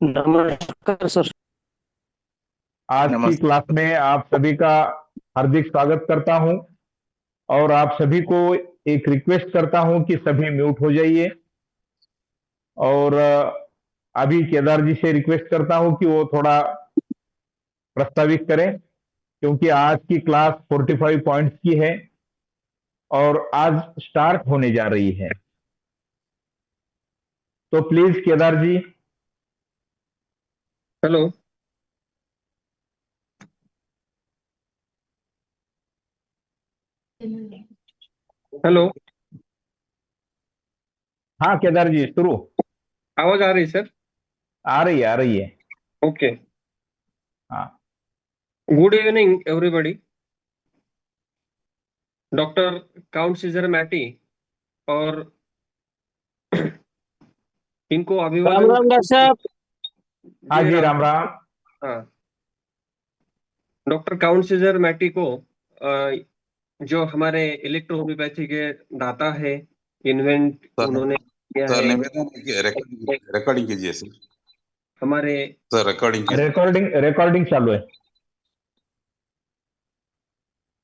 नमस्कार सर। आज की नमस्ते। क्लास में आप सभी का हार्दिक स्वागत करता हूं और आप सभी को एक रिक्वेस्ट करता हूं कि सभी म्यूट हो जाइए। और अभी केदार जी से रिक्वेस्ट करता हूं कि वो थोड़ा प्रस्तावित करें, क्योंकि आज की क्लास 45 पॉइंट्स की है और आज स्टार्ट होने जा रही है। तो please Kedar ji. Hello. Hello. हाँ केदार जी, शुरू। आवाज आ रही सर? आ रही है, आ रही है। ओके। हाँ। Good evening everybody. Doctor count Cesare Mattei और इनको राम अभिवादन। राम डॉक्टर साहब। हाँ जय जी, राम। राम राम। हाँ, डॉक्टर काउंट सीजर मैटी को जो हमारे इलेक्ट्रोहोम्योपैथी के दाता है, इन्वेंट सर उन्होंने किया सर है। निवेदन है कि रिकॉर्डिंग रिकॉर्डिंग कीजिए सर। हमारे सर रिकॉर्डिंग कीजिए। रिकॉर्डिंग रिकॉर्डिंग चालू है।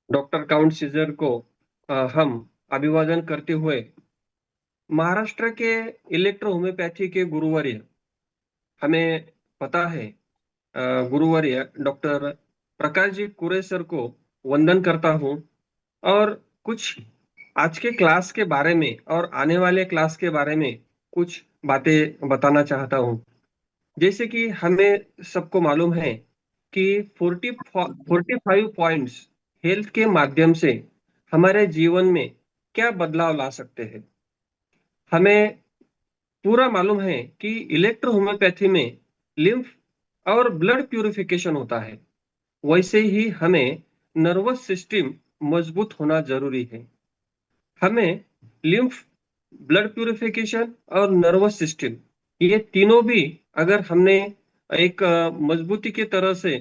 डॉक्टर काउंट सीजर को हम अभिवादन करते हुए महाराष्ट्र के इलेक्ट्रोहोम्योपैथी के गुरुवर्य, हमें पता है, गुरुवर्य डॉक्टर प्रकाश जी कुरे सर को वंदन करता हूँ और कुछ आज के क्लास के बारे में और आने वाले क्लास के बारे में कुछ बातें बताना चाहता हूँ। जैसे कि हमें सबको मालूम है कि 45 पॉइंट्स हेल्थ के माध्यम से हमारे जीवन में क्या बदलाव ला सकते हैं। हमें पूरा मालूम है कि इलेक्ट्रोहोम्योपैथी में लिम्फ और ब्लड प्यूरिफिकेशन होता है। वैसे ही हमें नर्वस सिस्टम मजबूत होना जरूरी है। हमें लिम्फ, ब्लड प्यूरिफिकेशन और नर्वस सिस्टम, ये तीनों भी अगर हमने एक मजबूती की तरह से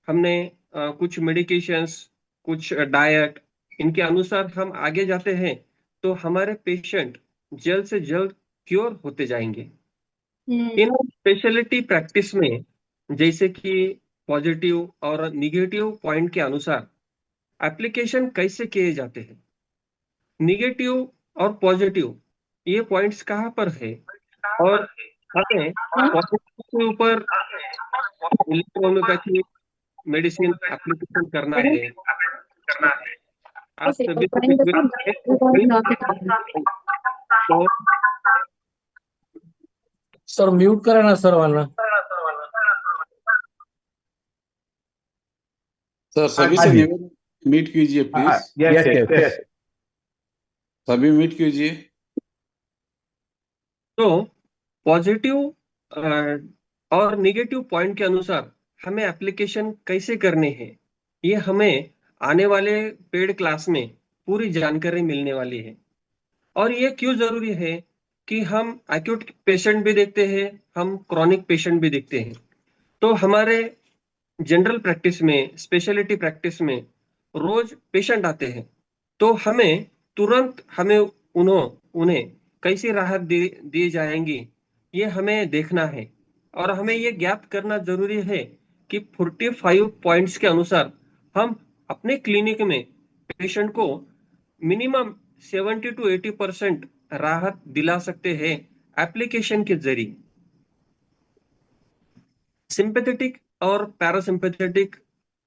हमने कुछ मेडिकेशंस, कुछ डाइट, इनके अनुसार हम आगे जाते हैं तो हमारे पेशेंट जल्द से जल्द क्योर होते जाएंगे। इन स्पेशलिटी प्रैक्टिस में जैसे कि पॉजिटिव और निगेटिव पॉइंट के अनुसार एप्लीकेशन कैसे किए जाते हैं। निगेटिव और पॉजिटिव ये पॉइंट्स कहाँ पर है और हमें पॉजिटिव के ऊपर इलेक्ट्रोहोम्योपैथी मेडिसिन एप्लीकेशन करना है। आप सभी से रिक्वेस्ट है तो सर म्यूट करा ना सर वाला। सर सभी हाँ से जी। निवेदन, मीट कीजिए हाँ, प्लीज। Yes yes yes. सभी मीट कीजिए। तो पॉजिटिव और निगेटिव पॉइंट के अनुसार हमें एप्लीकेशन कैसे करने हैं, ये हमें आने वाले पेड क्लास में पूरी जानकारी मिलने वाली है। और ये क्यों जरूरी है कि हम एक्यूट पेशेंट भी देखते हैं, हम क्रॉनिक पेशेंट भी देखते हैं। तो हमारे जनरल प्रैक्टिस में, स्पेशलिटी प्रैक्टिस में रोज पेशेंट आते हैं, तो हमें तुरंत हमें उन्हें कैसी राहत दी जाएंगी, ये हमें देखना है। और हमें ये ज्ञात करना जरूरी है कि 45 पॉइंट्स के अनुसार हम अपने क्लिनिक में पेशेंट को मिनिमम 70 to 80% राहत दिला सकते हैं एप्लीकेशन के जरिए। सिंपैथेटिक और पैरासिम्पैथेटिक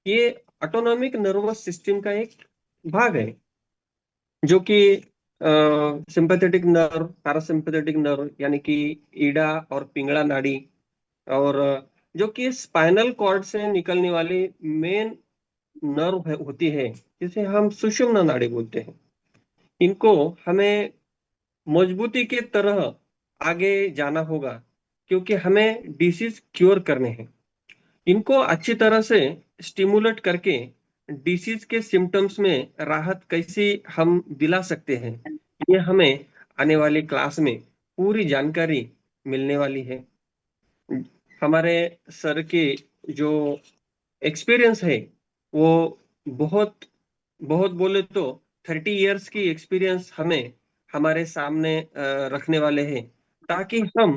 ये ऑटोनॉमिक नर्वस सिस्टम का एक भाग है, जो कि सिंपैथेटिक नर्व, पैरासिम्पैथेटिक नर्व यानी कि ईडा और पिंगला नाड़ी, और जो कि स्पाइनल कॉर्ड से निकलने वाली मेन नर्व होती है, जिसे हम सुषुम्ना नाड़ी बोलते हैं। इनको हमें मजबूती के तरह आगे जाना होगा, क्योंकि हमें डिसीज क्योर करने हैं। इनको अच्छी तरह से स्टिमुलेट करके डिसीज के सिम्टम्स में राहत कैसी हम दिला सकते हैं, ये हमें आने वाली क्लास में पूरी जानकारी मिलने वाली है। हमारे सर के जो एक्सपीरियंस है वो बहुत बहुत बोले तो 30 इयर्स की एक्सपीरियंस हमें हमारे सामने रखने वाले हैं, ताकि हम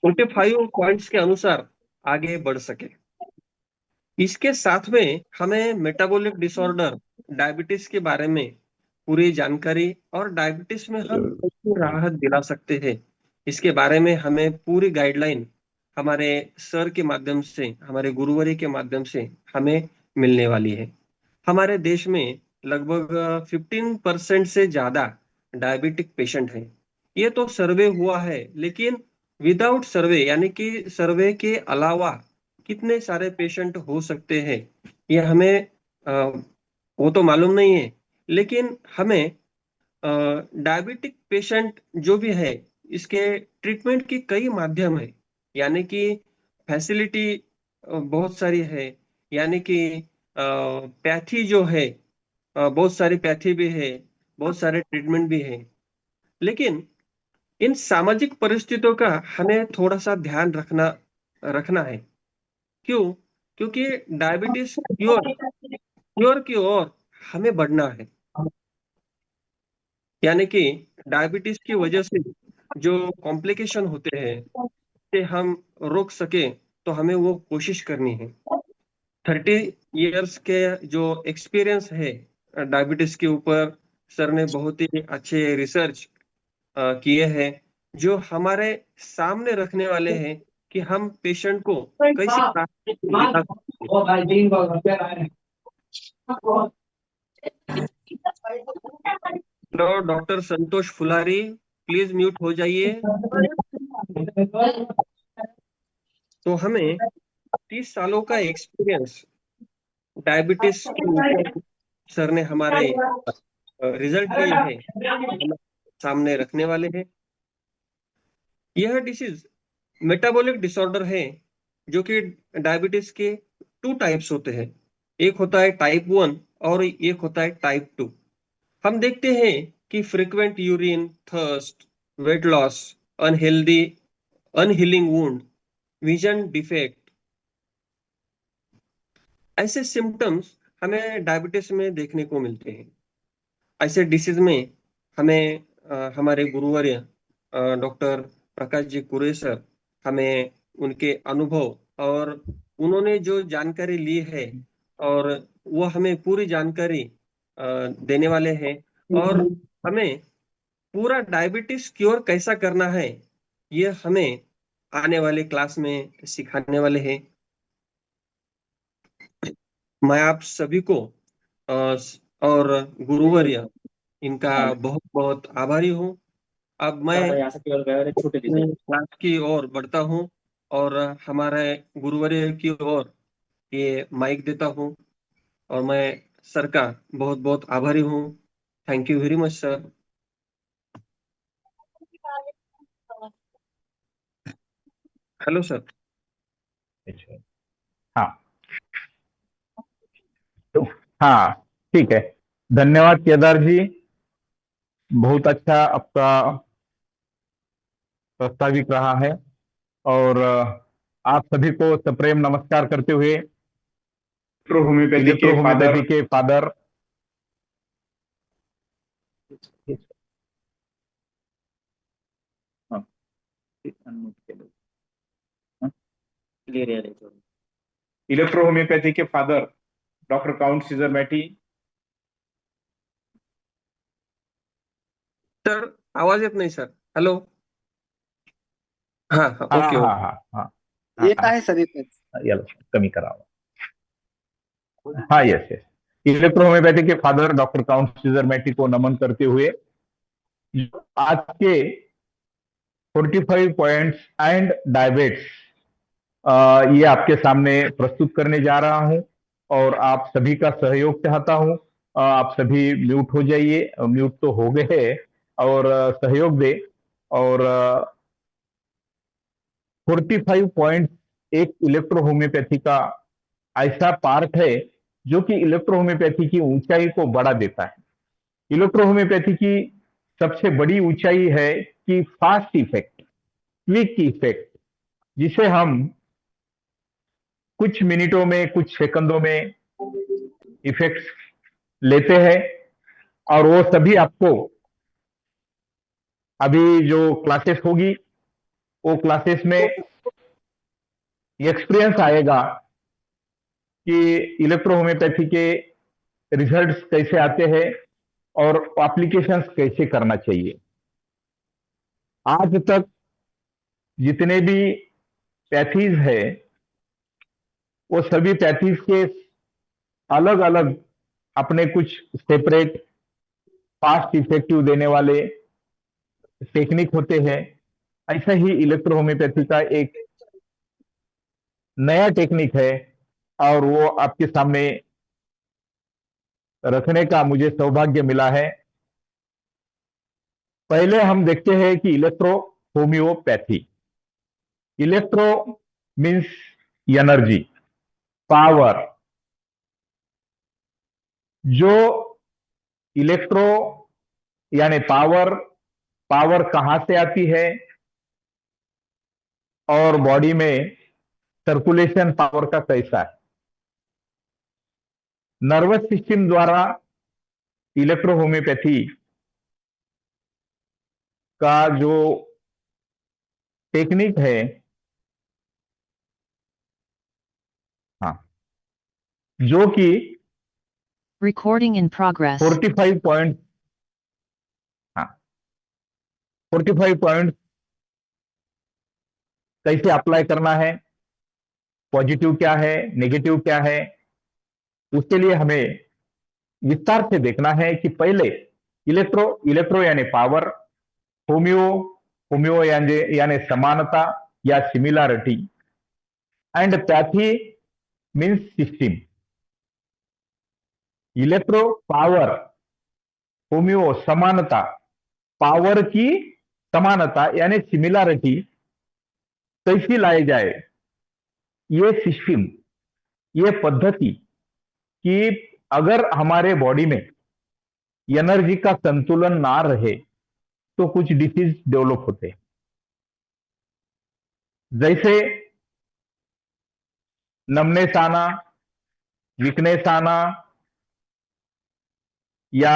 45 पॉइंट्स के अनुसार आगे बढ़ सके। इसके साथ में हमें मेटाबॉलिक डिसऑर्डर, डायबिटीज के बारे में पूरी जानकारी और डायबिटीज में हम कैसे राहत दिला सकते हैं, इसके बारे में हमें पूरी गाइडलाइन हमारे सर के माध्यम से, हमारे गुरुवरी के माध्यम से हमें मिलने वाली है। हमारे देश में लगभग 15% से ज्यादा डायबिटिक पेशेंट हैं। ये तो सर्वे हुआ है, लेकिन विदाउट सर्वे यानी कि सर्वे के अलावा कितने सारे पेशेंट हो सकते हैं, ये हमें वो तो मालूम नहीं है। लेकिन हमें डायबिटिक पेशेंट जो भी है, इसके ट्रीटमेंट की कई माध्यम है, यानी कि फैसिलिटी बहुत सारी है, यानी कि पैथी जो है, बहुत सारी पैथी भी है, बहुत सारे ट्रीटमेंट भी है। लेकिन इन सामाजिक परिस्थितियों का हमें थोड़ा सा ध्यान रखना रखना है। क्यों? क्योंकि डायबिटीज क्योर क्योर की ओर हमें बढ़ना है। यानी कि डायबिटीज की वजह से जो कॉम्प्लिकेशन होते हैं, से हम रोक सके, तो हमें वो कोशिश करनी है। 30 इयर्स के जो एक्सपीरियंस है डायबिटीज के ऊपर, सर ने बहुत ही अच्छे रिसर्च किए हैं, जो हमारे सामने रखने वाले हैं कि हम पेशेंट को कैसे राहत दिला सकते हैं। Hello doctor Santosh Phulari, please mute हो जाइए। तो हमें 30 सालों का एक्सपीरियंस डायबिटीज के ऊपर सर ने हमारे रिजल्ट लिए हैं, हमारे सामने रखने वाले हैं। यह डिसीज मेटाबॉलिक डिसऑर्डर है, जो कि डायबिटीज के 2 टाइप्स होते हैं। एक होता है टाइप 1 और एक होता है टाइप 2। हम देखते हैं कि frequent urine thirst, weight loss, unhealthy unhealing wound, vision defect, ऐसे सिम्टम्स हमें डायबिटीज में देखने को मिलते हैं। ऐसे डिसीज में हमें हमारे गुरुवर्य डॉक्टर प्रकाश जी कुरे सर हमें उनके अनुभव और उन्होंने जो जानकारी ली है, और वो हमें पूरी जानकारी देने वाले हैं, और हमें पूरा डायबिटीज क्योर कैसा करना है, ये हमें आने वाले क्लास में सिखाने वाले हैं। मैं आप सभी को और गुरुवर्य इनका बहुत बहुत आभारी हूँ। अब मैं अपने क्लास की ओर बढ़ता हूँ और हमारे गुरुवर्य की ओर ये माइक देता हूँ, और मैं सर का बहुत बहुत आभारी हूँ। Thank you very much sir. Hello sir. हाँ, तो हाँ, ठीक है। धन्यवाद केदार जी, बहुत अच्छा आपका प्रस्तावित रहा है। और आप सभी को सप्रेम नमस्कार करते हुए इलेक्ट्रो होम्योपैथी के फादर इलेक्ट्रो होम्योपैथी के father doctor count Cesare Mattei. Sir आवाज येत नाही सर। हेलो। हाँ हाँ, हाँ ओके हाँ ओके। हाँ येत हाँ, आहे सर, येत याला कमी करावं। हाँ, यस यस। इलेक्ट्रो होम्योपैथी के फादर डॉक्टर काउंट सीजर मैटी को नमन करते हुए आज के 45 पॉइंट्स एंड डायबिट्स ये आपके सामने प्रस्तुत करने जा रहा हूं, और आप सभी का सहयोग चाहता हूं। आप सभी म्यूट हो जाइए, म्यूट तो हो गए हैं, और सहयोग दे। और 45 पॉइंट एक इलेक्ट्रो होम्योपैथी का ऐसा पार्ट है जो कि इलेक्ट्रो होम्योपैथी की ऊंचाई को बढ़ा देता है। इलेक्ट्रो होम्योपैथी की सबसे बड़ी ऊंचाई है कि फास्ट इफेक्ट, क्विक इफेक्ट, जिसे हम कुछ मिनटों में, कुछ सेकंडों में इफेक्ट्स लेते हैं। और वो सभी आपको अभी जो क्लासेस होगी वो क्लासेस में एक्सपीरियंस आएगा कि इलेक्ट्रोहोम्योपैथी के रिजल्ट्स कैसे आते हैं और एप्लीकेशंस कैसे करना चाहिए। आज तक जितने भी पैथीज है वो सभी पैथीज के अलग अलग अपने कुछ सेपरेट फास्ट इफेक्टिव देने वाले टेक्निक होते हैं। ऐसा ही इलेक्ट्रोहोम्योपैथी का एक नया टेक्निक है और वो आपके सामने रखने का मुझे सौभाग्य मिला है। पहले हम देखते हैं कि electro homeopathy. Electro means energy, power. जो इलेक्ट्रो यानी पावर, पावर कहां से आती है और बॉडी में सर्कुलेशन पावर का कैसा है। नर्वस सिस्टम द्वारा इलेक्ट्रो होम्योपैथी का जो टेक्निक है, हाँ, जो कि Recording in progress. 45 पॉइंट, हाँ, 45 पॉइंट कैसे अप्लाई करना है, पॉजिटिव क्या है, नेगेटिव क्या है, उसके लिए हमें विस्तार से देखना है कि पहले इलेक्ट्रो, इलेक्ट्रो यानी पावर, होम्यो, होम्यो यानी समानता या similarity, and pathy means system. Electro power, homeo समानता, पावर की समानता यानी सिमिलरिटी कैसी लाई जाए, ये सिस्टम, ये पद्धति कि अगर हमारे बॉडी में एनर्जी का संतुलन ना रहे तो कुछ डिसीज डेवलप होते हैं। जैसे नमनेस आना, वीकनेस आना या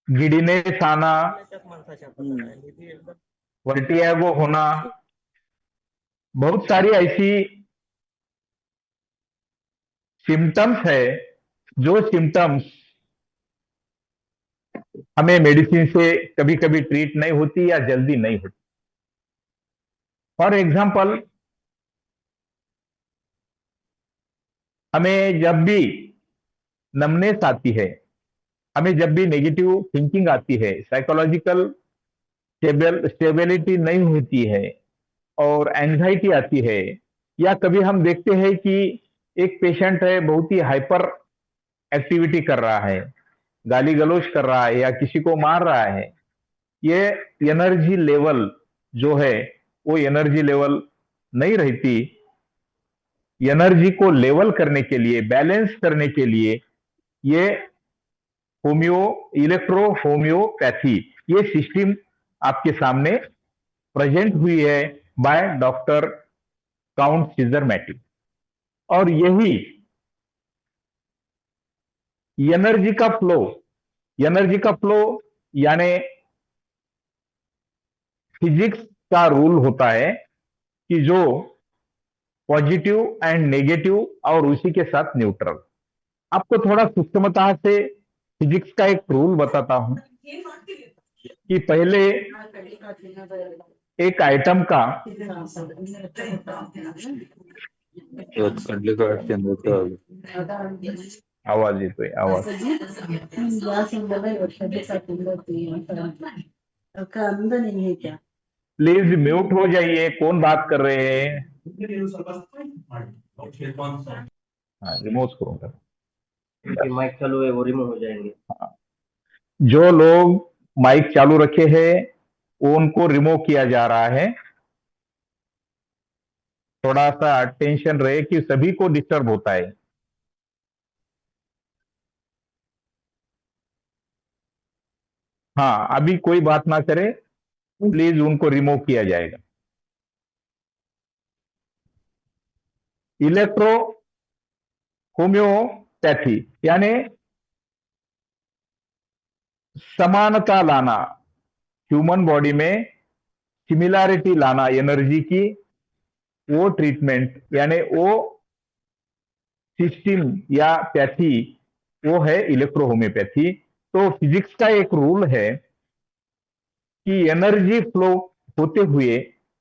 गिडीनेस आना, वर्टिगो होना, बहुत सारी ऐसी सिम्टम्स है जो सिम्टम्स हमें मेडिसिन से कभी कभी ट्रीट नहीं होती या जल्दी नहीं होती। फॉर एग्जाम्पल, हमें जब भी नमनेस आती है, हमें जब भी नेगेटिव थिंकिंग आती है, साइकोलॉजिकल स्टेबिलिटी नहीं होती है और एंजाइटी आती है, या कभी हम देखते हैं कि एक पेशेंट है बहुत ही हाइपर एक्टिविटी कर रहा है, गाली गलौज कर रहा है या किसी को मार रहा है, ये एनर्जी लेवल जो है वो एनर्जी लेवल नहीं रहती। एनर्जी को लेवल करने के लिए, बैलेंस करने के लिए ये होम्यो, इलेक्ट्रो होम्योपैथी, ये सिस्टम आपके सामने प्रेजेंट हुई है बाय डॉक्टर काउंट सीजर मैटिव। और यही एनर्जी का फ्लो, एनर्जी का फ्लो यानी फिजिक्स का रूल होता है कि जो पॉजिटिव एंड नेगेटिव और उसी के साथ न्यूट्रल। आपको थोड़ा सूक्ष्मता से फिजिक्स का एक रूल बताता हूं कि पहले एक आइटम का आवाज येतोय, आवाज प्लीज म्यूट हो जाइए। कौन बात कर रहे हैं? हाँ, रिमूव करूंगा। माइक चालू है वो रिमूव हो जाएंगे। जो लोग माइक चालू रखे हैं वो उनको रिमूव किया जा रहा है। थोड़ा सा अटेंशन रहे कि सभी को डिस्टर्ब होता है। हाँ, अभी कोई बात ना करे, प्लीज उनको रिमूव किया जाएगा। इलेक्ट्रो होम्योपैथी यानी समानता लाना, ह्यूमन बॉडी में सिमिलैरिटी लाना एनर्जी की, वो ट्रीटमेंट यानी वो सिस्टम या पैथी, वो है इलेक्ट्रोहोम्योपैथी। तो फिजिक्स का एक रूल है कि एनर्जी फ्लो होते हुए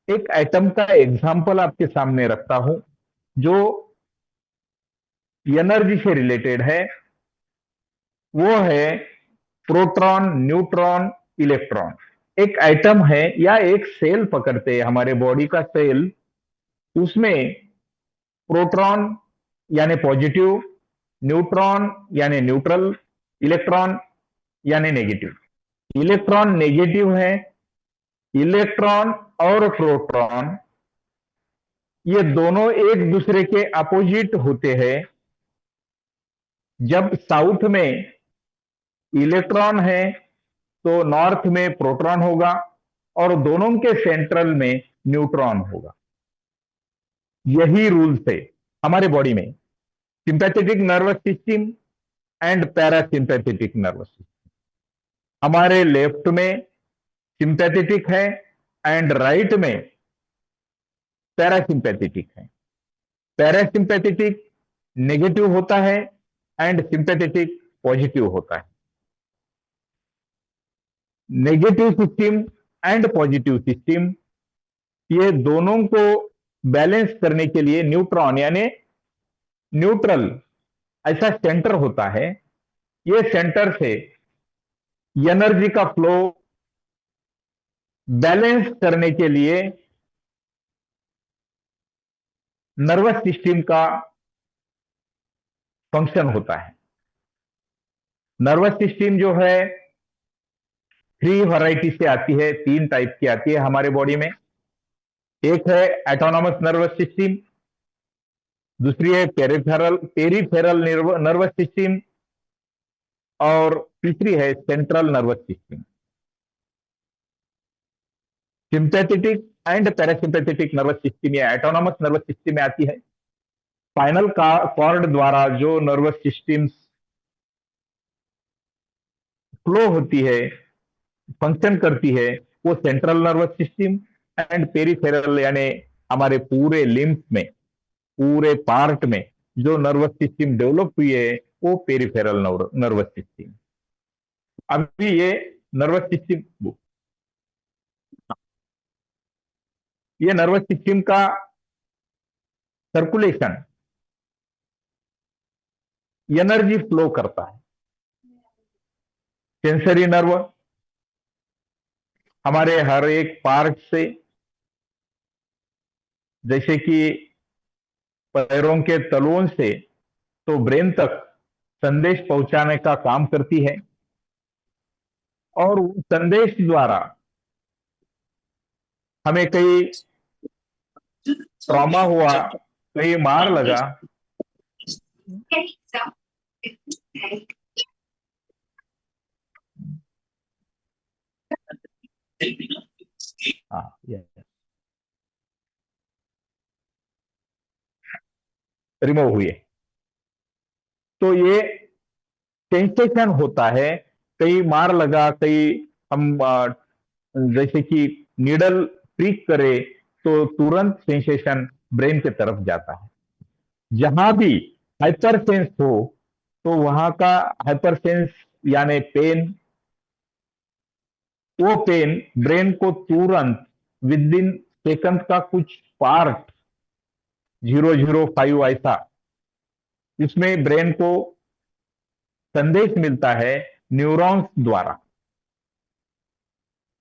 एक एटम का एग्जांपल आपके सामने रखता हूं जो एनर्जी से रिलेटेड है। वो है प्रोटॉन, न्यूट्रॉन, इलेक्ट्रॉन। एक एटम है या एक सेल पकड़ते हैं, हमारे बॉडी का सेल, उसमें प्रोटॉन यानी पॉजिटिव, न्यूट्रॉन यानी न्यूट्रल, इलेक्ट्रॉन यानी नेगेटिव। इलेक्ट्रॉन नेगेटिव है। इलेक्ट्रॉन और प्रोटॉन ये दोनों एक दूसरे के अपोजिट होते हैं। जब साउथ में इलेक्ट्रॉन है तो नॉर्थ में प्रोटॉन होगा और दोनों के सेंट्रल में न्यूट्रॉन होगा। यही रूल्स है हमारे बॉडी में, sympathetic nervous system and parasympathetic nervous system. हमारे लेफ्ट में सिंपैथेटिक है एंड राइट में पैरासिम्पैथेटिक है। पैरासिम्पैथेटिक नेगेटिव होता है एंड सिंपैथेटिक पॉजिटिव होता है। Negative system and positive system, ये दोनों को बैलेंस करने के लिए न्यूट्रॉन यानी न्यूट्रल ऐसा सेंटर होता है। ये सेंटर से एनर्जी का फ्लो बैलेंस करने के लिए नर्वस सिस्टम का फंक्शन होता है। नर्वस सिस्टम जो है 3 वैरायटी से आती है, 3 टाइप की आती है हमारे बॉडी में। एक है ऑटोनॉमस नर्वस सिस्टम, दूसरी है पेरिफेरल नर्वस सिस्टम और तीसरी है central nervous system. Sympathetic and parasympathetic nervous system या ऑटोनॉमस नर्वस सिस्टम में आती है। स्पाइनल कॉर्ड द्वारा जो नर्वस सिस्टम फ्लो होती है, फंक्शन करती है, वो central nervous system and peripheral यानी हमारे पूरे लिम्फ में, पूरे पार्ट में जो नर्वस सिस्टम डेवलप हुई है वो पेरिफेरल नर्वस सिस्टम। अभी ये नर्वस सिस्टम, ये नर्वस सिस्टम का सर्कुलेशन एनर्जी फ्लो करता है। सेंसरी नर्व हमारे हर एक पार्ट से, जैसे कि पैरों के तलुओं से तो ब्रेन तक संदेश पहुंचाने का काम करती है और उस संदेश द्वारा हमें कहीं ट्रॉमा हुआ, कहीं मार लगा, रिमूव हुए, तो ये सेंसेशन होता है। कहीं मार लगा, कहीं हम जैसे कि नीडल प्रिक करे तो तुरंत सेंसेशन ब्रेन की तरफ जाता है। जहां भी हाइपर सेंस हो तो वहां का हाइपर सेंस यानी पेन, वो पेन ब्रेन को तुरंत विद इन सेकंड का कुछ पार्ट 005 ऐसा, इसमें ब्रेन को संदेश मिलता है न्यूरॉन्स द्वारा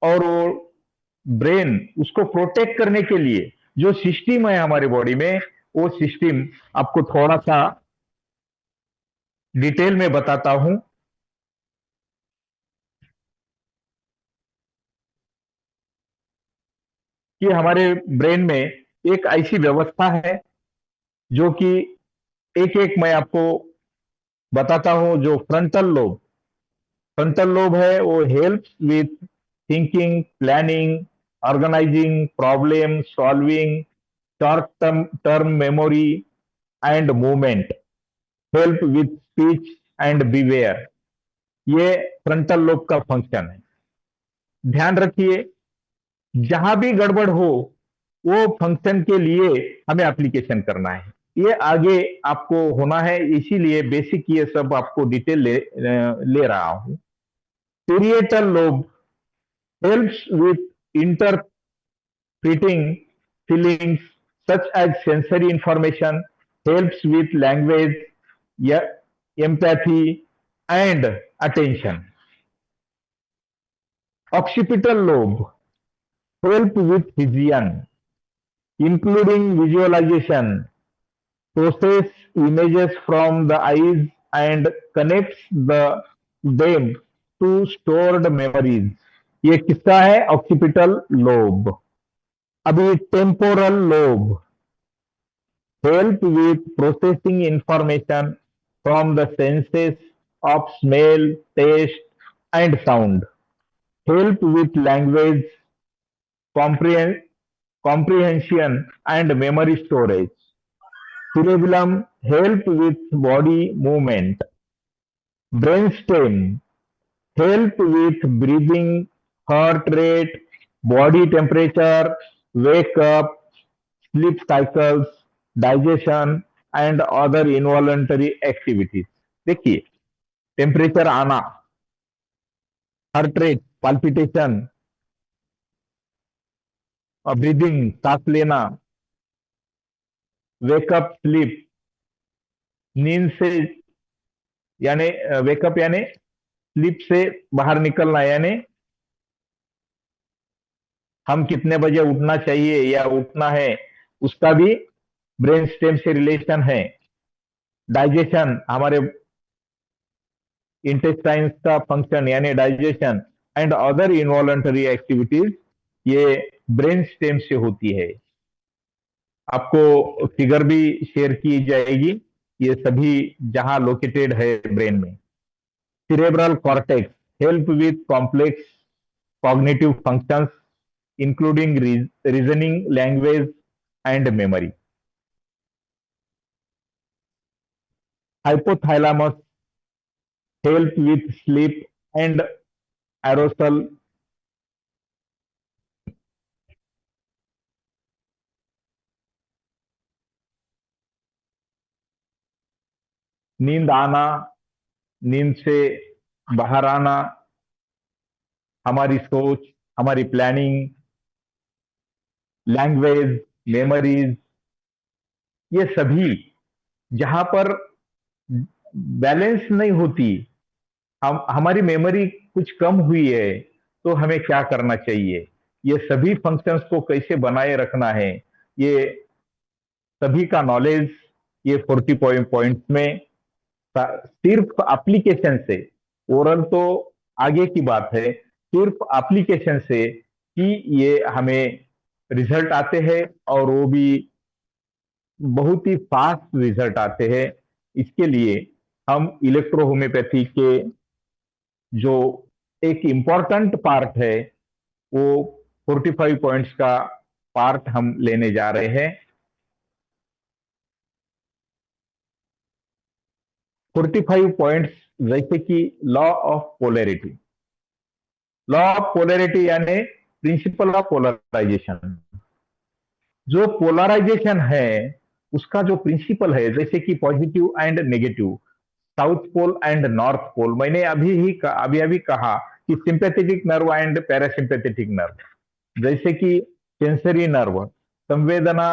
और वो ब्रेन उसको प्रोटेक्ट करने के लिए जो सिस्टम है हमारे बॉडी में, वो सिस्टम आपको थोड़ा सा डिटेल में बताता हूं कि हमारे ब्रेन में एक ऐसी व्यवस्था है जो कि एक एक मैं आपको बताता हूं। जो फ्रंटल लोब है वो helps with thinking, planning, organizing, problem solving, short term memory and movement, help with speech and behaviour. ये फ्रंटल लोब का फंक्शन है। ध्यान रखिए जहां भी गड़बड़ हो वो फंक्शन के लिए हमें एप्लीकेशन करना है। ये आगे आपको होना है, इसीलिए बेसिक ये सब आपको डिटेल ले रहा हूं। Parietal lobe helps with interpreting feelings such as sensory information, helps with language, empathy, and attention. Occipital lobe help with vision, including visualization, process images from the eyes and connects them to stored memories. ये किसका है? Occipital lobe. अभी temporal lobe help with processing information from the senses of smell, taste, and sound. Help with language comprehend, comprehension and memory storage. Cerebellum help with body movement. Brainstem help with breathing, heart rate, body temperature, wake up, sleep cycles, digestion and other involuntary activities. देखिए, temperature आना, heart rate, palpitation और breathing, सांस लेना, wake up, sleep, नींद से यानी wake up यानी sleep से बाहर निकलना, यानी हम कितने बजे उठना चाहिए या उठना है, उसका भी ब्रेन स्टेम से रिलेशन है। डाइजेशन, हमारे इंटेस्टाइन्स का फंक्शन यानी digestion and other involuntary activities, ये ब्रेन स्टेम से होती है। आपको फिगर भी शेयर की जाएगी, ये सभी जहां लोकेटेड है ब्रेन में। cerebral cortex help with complex cognitive functions including reasoning, language, and memory. Hypothalamus help with sleep and arousal. नींद आना, नींद से बाहर आना, हमारी सोच, हमारी प्लानिंग, लैंग्वेज, मेमोरीज, ये सभी जहां पर बैलेंस नहीं होती, हमारी मेमोरी कुछ कम हुई है, तो हमें क्या करना चाहिए, ये सभी फंक्शंस को कैसे बनाए रखना है, ये सभी का नॉलेज ये 40 पॉइंट्स में सिर्फ एप्लीकेशन से, ओरल तो आगे की बात है, सिर्फ एप्लीकेशन से कि ये हमें रिजल्ट आते हैं और वो भी बहुत ही फास्ट रिजल्ट आते हैं। इसके लिए हम इलेक्ट्रो होम्योपैथी के जो एक इंपॉर्टेंट पार्ट है वो 45 पॉइंट्स का पार्ट हम लेने जा रहे हैं। 45 पॉइंट्स जैसे कि law of polarity. Law of polarity यानी प्रिंसिपल ऑफ पोलराइजेशन। जो पोलराइजेशन है उसका जो प्रिंसिपल है, जैसे कि positive and negative, south pole and north pole, मैंने अभी अभी कहा कि sympathetic nerve and parasympathetic nerve, जैसे कि सेंसरी नर्व संवेदना,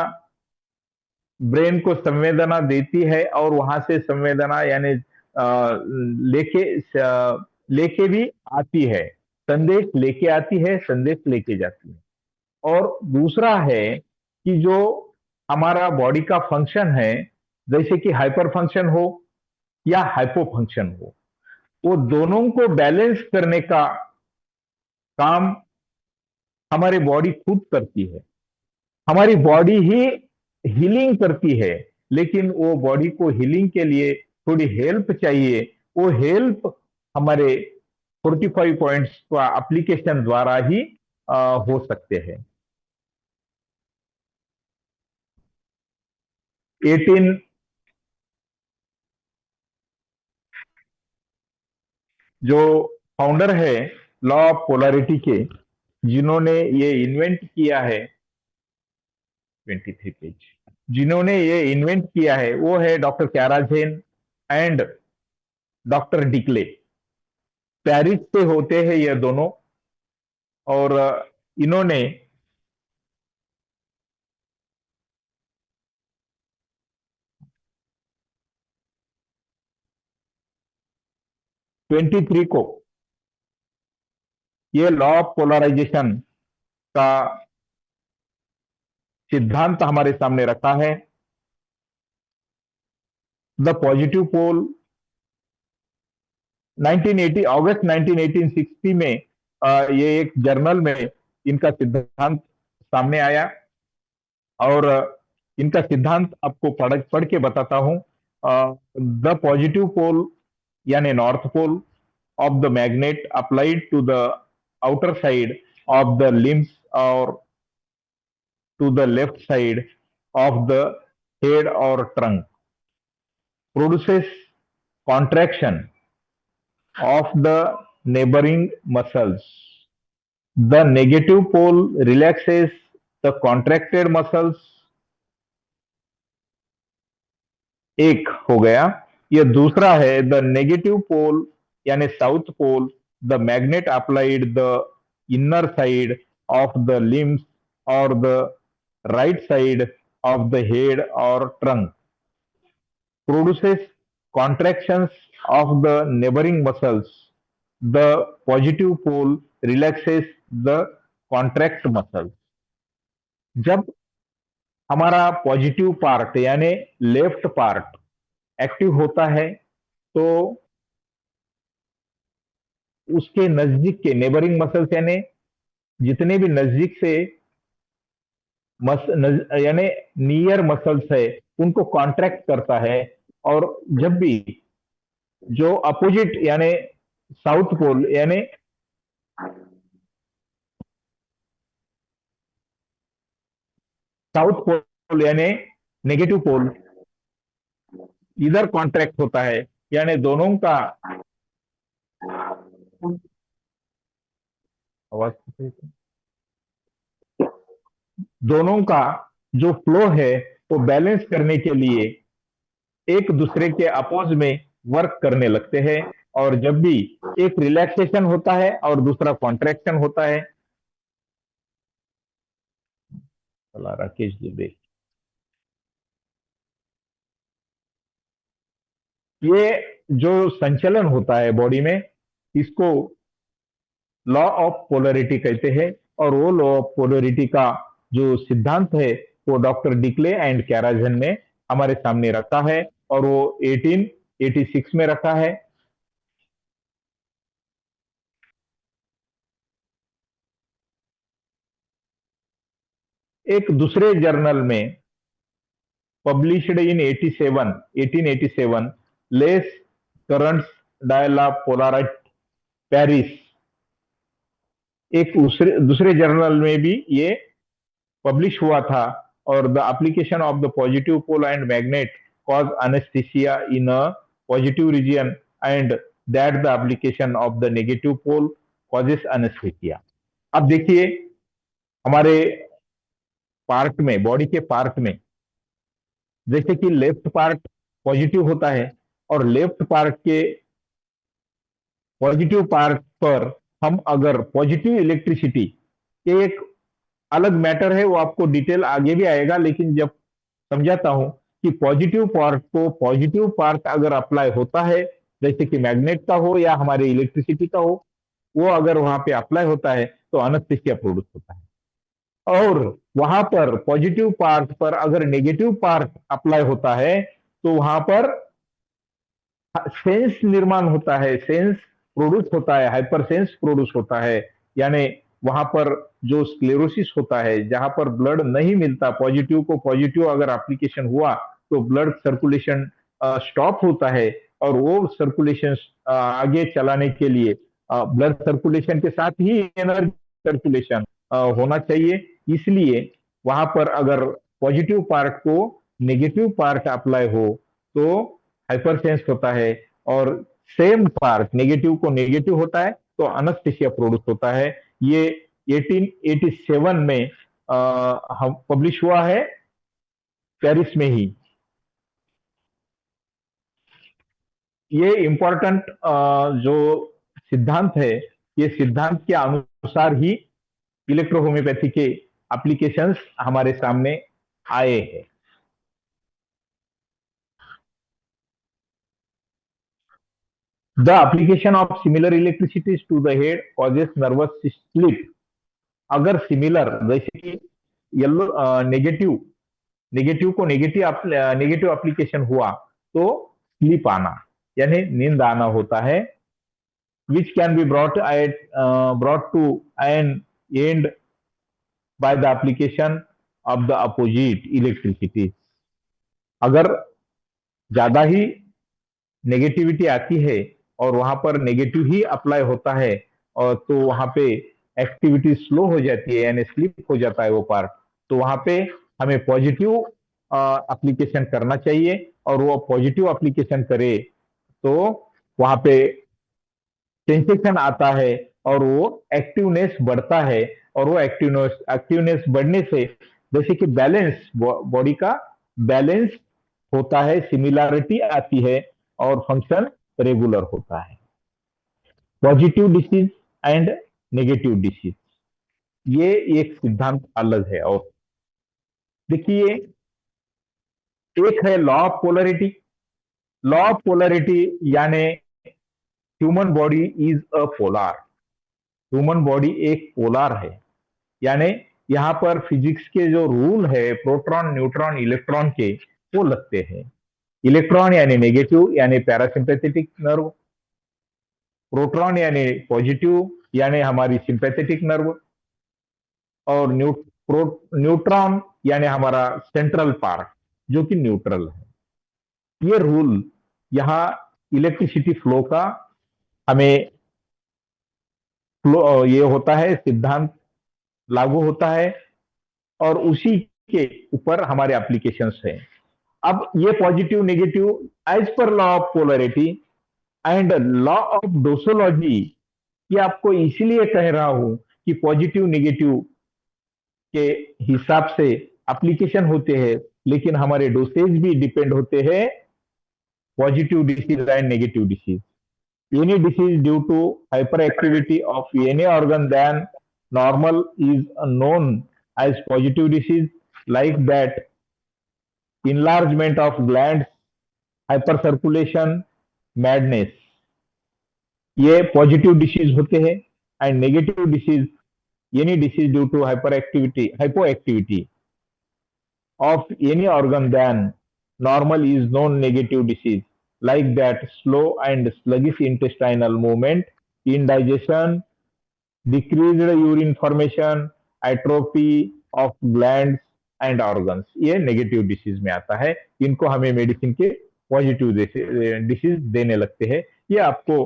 ब्रेन को संवेदना देती है और वहां से संवेदना यानी लेके लेके भी आती है, संदेश लेके आती है, संदेश लेके जाती है। और दूसरा है कि जो हमारा बॉडी का फंक्शन है, जैसे कि हाइपर फंक्शन हो या हाइपो फंक्शन हो, वो दोनों को बैलेंस करने का काम हमारी बॉडी खुद करती है। हमारी बॉडी ही हीलिंग करती है, लेकिन वो बॉडी को हीलिंग के लिए थोड़ी हेल्प चाहिए। वो हेल्प हमारे 45 पॉइंट्स का एप्लीकेशन द्वारा ही हो सकते हैं। 18 जो फाउंडर है लॉ ऑफ पोलैरिटी के, जिन्होंने ये इन्वेंट किया है, 23 पेज, जिन्होंने ये इन्वेंट किया है वो है डॉक्टर कैराजेन एंड डॉक्टर डिक्ले। पेरिस से होते हैं ये दोनों, और इन्होंने ट्वेंटी थ्री को ये लॉ ऑफ पोलराइजेशन का सिद्धांत हमारे सामने रखा है। द पॉजिटिव पोल 1980 अगस्त 1960 में ये एक जर्नल में इनका सिद्धांत सामने आया, और इनका सिद्धांत आपको पढ़ के बताता हूं। द पॉजिटिव पोल यानी north pole of the magnet applied to the outer side of the limbs और to the left side of the head और trunk produces contraction of the neighboring muscles. The negative pole relaxes the contracted muscles. एक हो गया। ये दूसरा है the negative pole यानी south pole, the magnet applied the inner side of the limbs और the right side of the head और trunk produces contractions of the neighboring muscles. The positive pole relaxes the contract muscles. जब हमारा positive part यानी left part active होता है तो उसके नजदीक के नेबरिंग मसल्स यानी जितने भी नजदीक से यानी नियर मसल्स है उनको कॉन्ट्रैक्ट करता है, और जब भी जो अपोजिट यानी साउथ पोल यानी नेगेटिव पोल इधर कॉन्ट्रैक्ट होता है, यानी दोनों का आवाज दोनों का जो फ्लो है वो बैलेंस करने के लिए एक दूसरे के अपोज में वर्क करने लगते हैं, और जब भी एक रिलैक्सेशन होता है और दूसरा कॉन्ट्रैक्शन होता है। राकेश जी देख, ये जो संचलन होता है बॉडी में इसको लॉ ऑफ पोलरिटी कहते हैं, और वो लॉ ऑफ पोलरिटी का जो सिद्धांत है वो डॉक्टर डिक्ले एंड कैराजन ने हमारे सामने रखा है, और वो 1886 में रखा है। एक दूसरे जर्नल में पब्लिश्ड इन 1887 लेस करंट्स डायला पोलाराइट पेरिस, एक दूसरे जर्नल में भी ये पब्लिश हुआ था, और the application of the positive pole and magnet cause anaesthesia in a positive region and that the application of the negative pole causes anaesthesia. अब देखिए हमारे पार्ट में, बॉडी के पार्ट में, जैसे कि लेफ्ट पार्ट पॉजिटिव होता है और लेफ्ट पार्ट के पॉजिटिव पार्ट पर हम अगर पॉजिटिव इलेक्ट्रिसिटी के एक अलग मैटर है, वो आपको डिटेल आगे भी आएगा, लेकिन जब समझाता हूं कि पॉजिटिव पार्ट को पॉजिटिव पार्ट अगर अप्लाई होता है, जैसे कि मैग्नेट का हो या हमारे इलेक्ट्रिसिटी का हो, वो अगर वहां पे अप्लाई होता है तो एनेस्थीसिया प्रोड्यूस होता है। और वहां पर पॉजिटिव पार्ट पर अगर नेगेटिव पार्ट अप्लाई होता है तो वहां पर सेंस निर्माण होता है, सेंस प्रोड्यूस होता है, हाइपर सेंस प्रोड्यूस होता है, यानी वहां पर जो स्क्लेरोसिस होता है, जहां पर ब्लड नहीं मिलता, पॉजिटिव को पॉजिटिव अगर एप्लीकेशन हुआ तो ब्लड सर्कुलेशन स्टॉप होता है, और वो सर्कुलेशन आगे चलाने के लिए ब्लड सर्कुलेशन के साथ ही एनर्जी सर्कुलेशन होना चाहिए। इसलिए वहां पर अगर पॉजिटिव पार्ट को नेगेटिव पार्ट अप्लाई हो तो हाइपरसेंस होता है, और सेम पार्ट नेगेटिव को नेगेटिव होता है तो एनेस्थीसिया प्रोड्यूस होता है। ये 1887 में हम पब्लिश हुआ है पेरिस में ही। ये इंपॉर्टेंट जो सिद्धांत है, ये सिद्धांत के अनुसार ही इलेक्ट्रोहोम्योपैथी के एप्लीकेशंस हमारे सामने आए हैं। The application of similar electricities to the head causes nervous sleep. अगर सिमिलर, जैसे कि येलो नेगेटिव को नेगेटिव एप्लीकेशन हुआ तो स्लीप आना यानी नींद आना होता है, which can be brought to an end by the application of the opposite electricity. अगर ज्यादा ही नेगेटिविटी आती है और वहां पर नेगेटिव ही अप्लाई होता है और तो वहां पे एक्टिविटी स्लो हो जाती है यानी स्लिप हो जाता है वो पार्ट, तो वहां पे हमें पॉजिटिव एप्लीकेशन करना चाहिए और वो पॉजिटिव एप्लीकेशन करे तो वहां पे सेंसेशन आता है और वो एक्टिवनेस बढ़ता है और वो एक्टिवनेस बढ़ने से जैसे कि बैलेंस, बॉडी का बैलेंस होता है, सिमिलैरिटी आती है और फंक्शन रेगुलर होता है। Positive disease and negative disease, ये एक सिद्धांत अलग है। और देखिए, एक है law of polarity. Law of polarity यानी human body is a polar, human body एक पोलार है, यानी यहां पर फिजिक्स के जो रूल है प्रोटॉन, न्यूट्रॉन, इलेक्ट्रॉन के, वो लगते हैं। इलेक्ट्रॉन यानी नेगेटिव यानी पैरासिम्पैथेटिक नर्व, प्रोटॉन यानी पॉजिटिव यानी हमारी सिंपैथेटिक नर्व, और न्यूट्रॉन यानी हमारा सेंट्रल पार्ट जो कि न्यूट्रल है। ये रूल यहां इलेक्ट्रिसिटी फ्लो का हमें फ्लो ये होता है, सिद्धांत लागू होता है और उसी के ऊपर हमारे एप्लीकेशंस हैं। अब ये positive negative as per law of polarity and law of dosology, ये आपको इसीलिए कह रहा हूं कि पॉजिटिव नेगेटिव के हिसाब से एप्लीकेशन होते हैं, लेकिन हमारे डोसेज भी डिपेंड होते हैं positive disease and negative disease. Any disease due to hyperactivity of any organ than normal is known as positive disease, like that enlargement of glands, hypercirculation, madness, ये पॉजिटिव डिसीज होते हैं। And negative disease, any disease due to hypoactivity of any organ than normal is known negative disease, like that slow and sluggish intestinal movement, indigestion, decreased urine formation, atrophy of glands and organs, ये negative disease में आता है। इनको हमें medicine के positive disease देने लगते हैं। ये आपको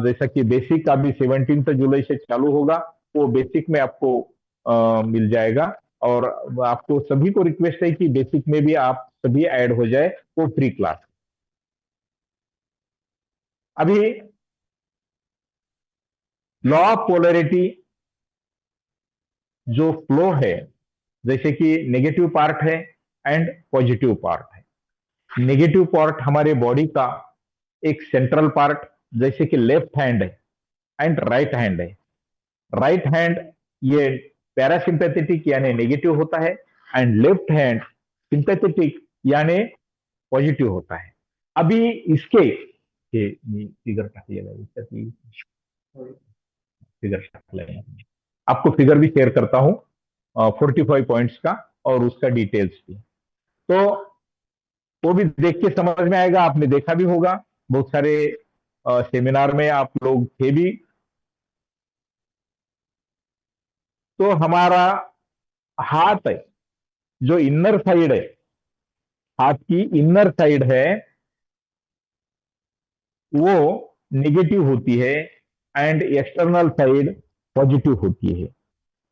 जैसा कि बेसिक अभी 17 जुलाई से चालू होगा, वो बेसिक में आपको मिल जाएगा। और आपको सभी को रिक्वेस्ट है कि बेसिक में भी आप सभी ऐड हो जाए, वो फ्री क्लास। अभी लॉ ऑफ पोलरिटी जो फ्लो है, जैसे कि नेगेटिव पार्ट है एंड पॉजिटिव पार्ट है। नेगेटिव पार्ट हमारे बॉडी का एक सेंट्रल पार्ट, जैसे कि लेफ्ट हैंड है एंड राइट हैंड है। राइट हैंड ये पैरासिम्पैथेटिक यानी नेगेटिव होता है एंड लेफ्ट हैंड सिंपैथेटिक यानी पॉजिटिव होता है। अभी इसके फिगर आपको फिगर भी शेयर करता हूं 45 पॉइंट्स का और उसका डिटेल्स भी, तो वो भी देख के समझ में आएगा। आपने देखा भी होगा, बहुत सारे सेमिनार में आप लोग थे भी। तो हमारा हाथ है, जो इनर साइड है, हाथ की इनर साइड है, वो नेगेटिव होती है एंड एक्सटर्नल साइड पॉजिटिव होती है।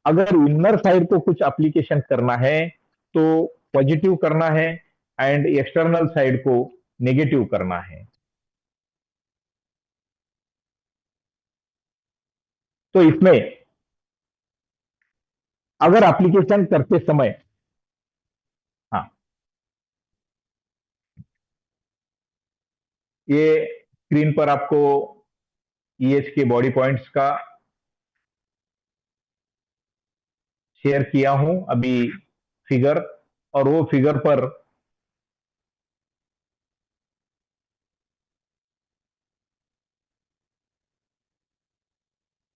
अगर इनर साइड को कुछ एप्लीकेशन करना है तो पॉजिटिव करना है एंड एक्सटर्नल साइड को नेगेटिव करना है। तो इसमें अगर एप्लीकेशन करते समय, हाँ, ये स्क्रीन पर आपको ईएच के बॉडी पॉइंट्स का शेयर किया हूं अभी फिगर, और वो फिगर पर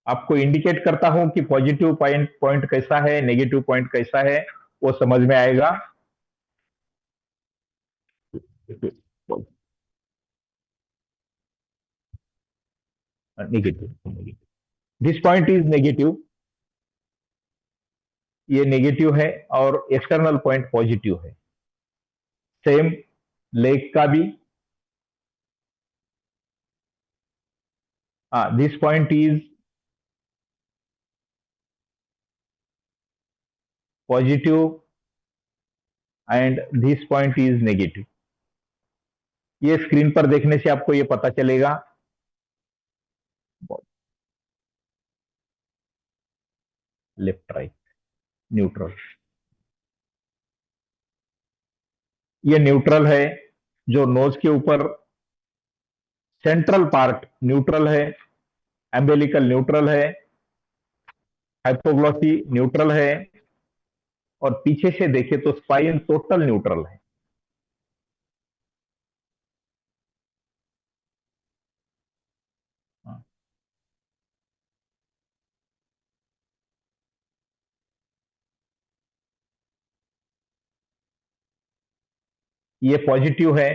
आपको इंडिकेट करता हूं कि पॉजिटिव पॉइंट कैसा है, नेगेटिव पॉइंट कैसा है, वो समझ में आएगा। Negative, this point is negative, ये नेगेटिव है, और एक्सटर्नल पॉइंट पॉजिटिव है। सेम लेग का भी, this point is positive and this point is negative. ये स्क्रीन पर देखने से आपको ये पता चलेगा। लेफ्ट राइट न्यूट्रल, ये न्यूट्रल है, जो नोज के ऊपर सेंट्रल पार्ट न्यूट्रल है, एम्बेलिकल न्यूट्रल है, हाइपोग्लॉसी न्यूट्रल है, और पीछे से देखें तो स्पाइन टोटल न्यूट्रल है। ये पॉजिटिव है,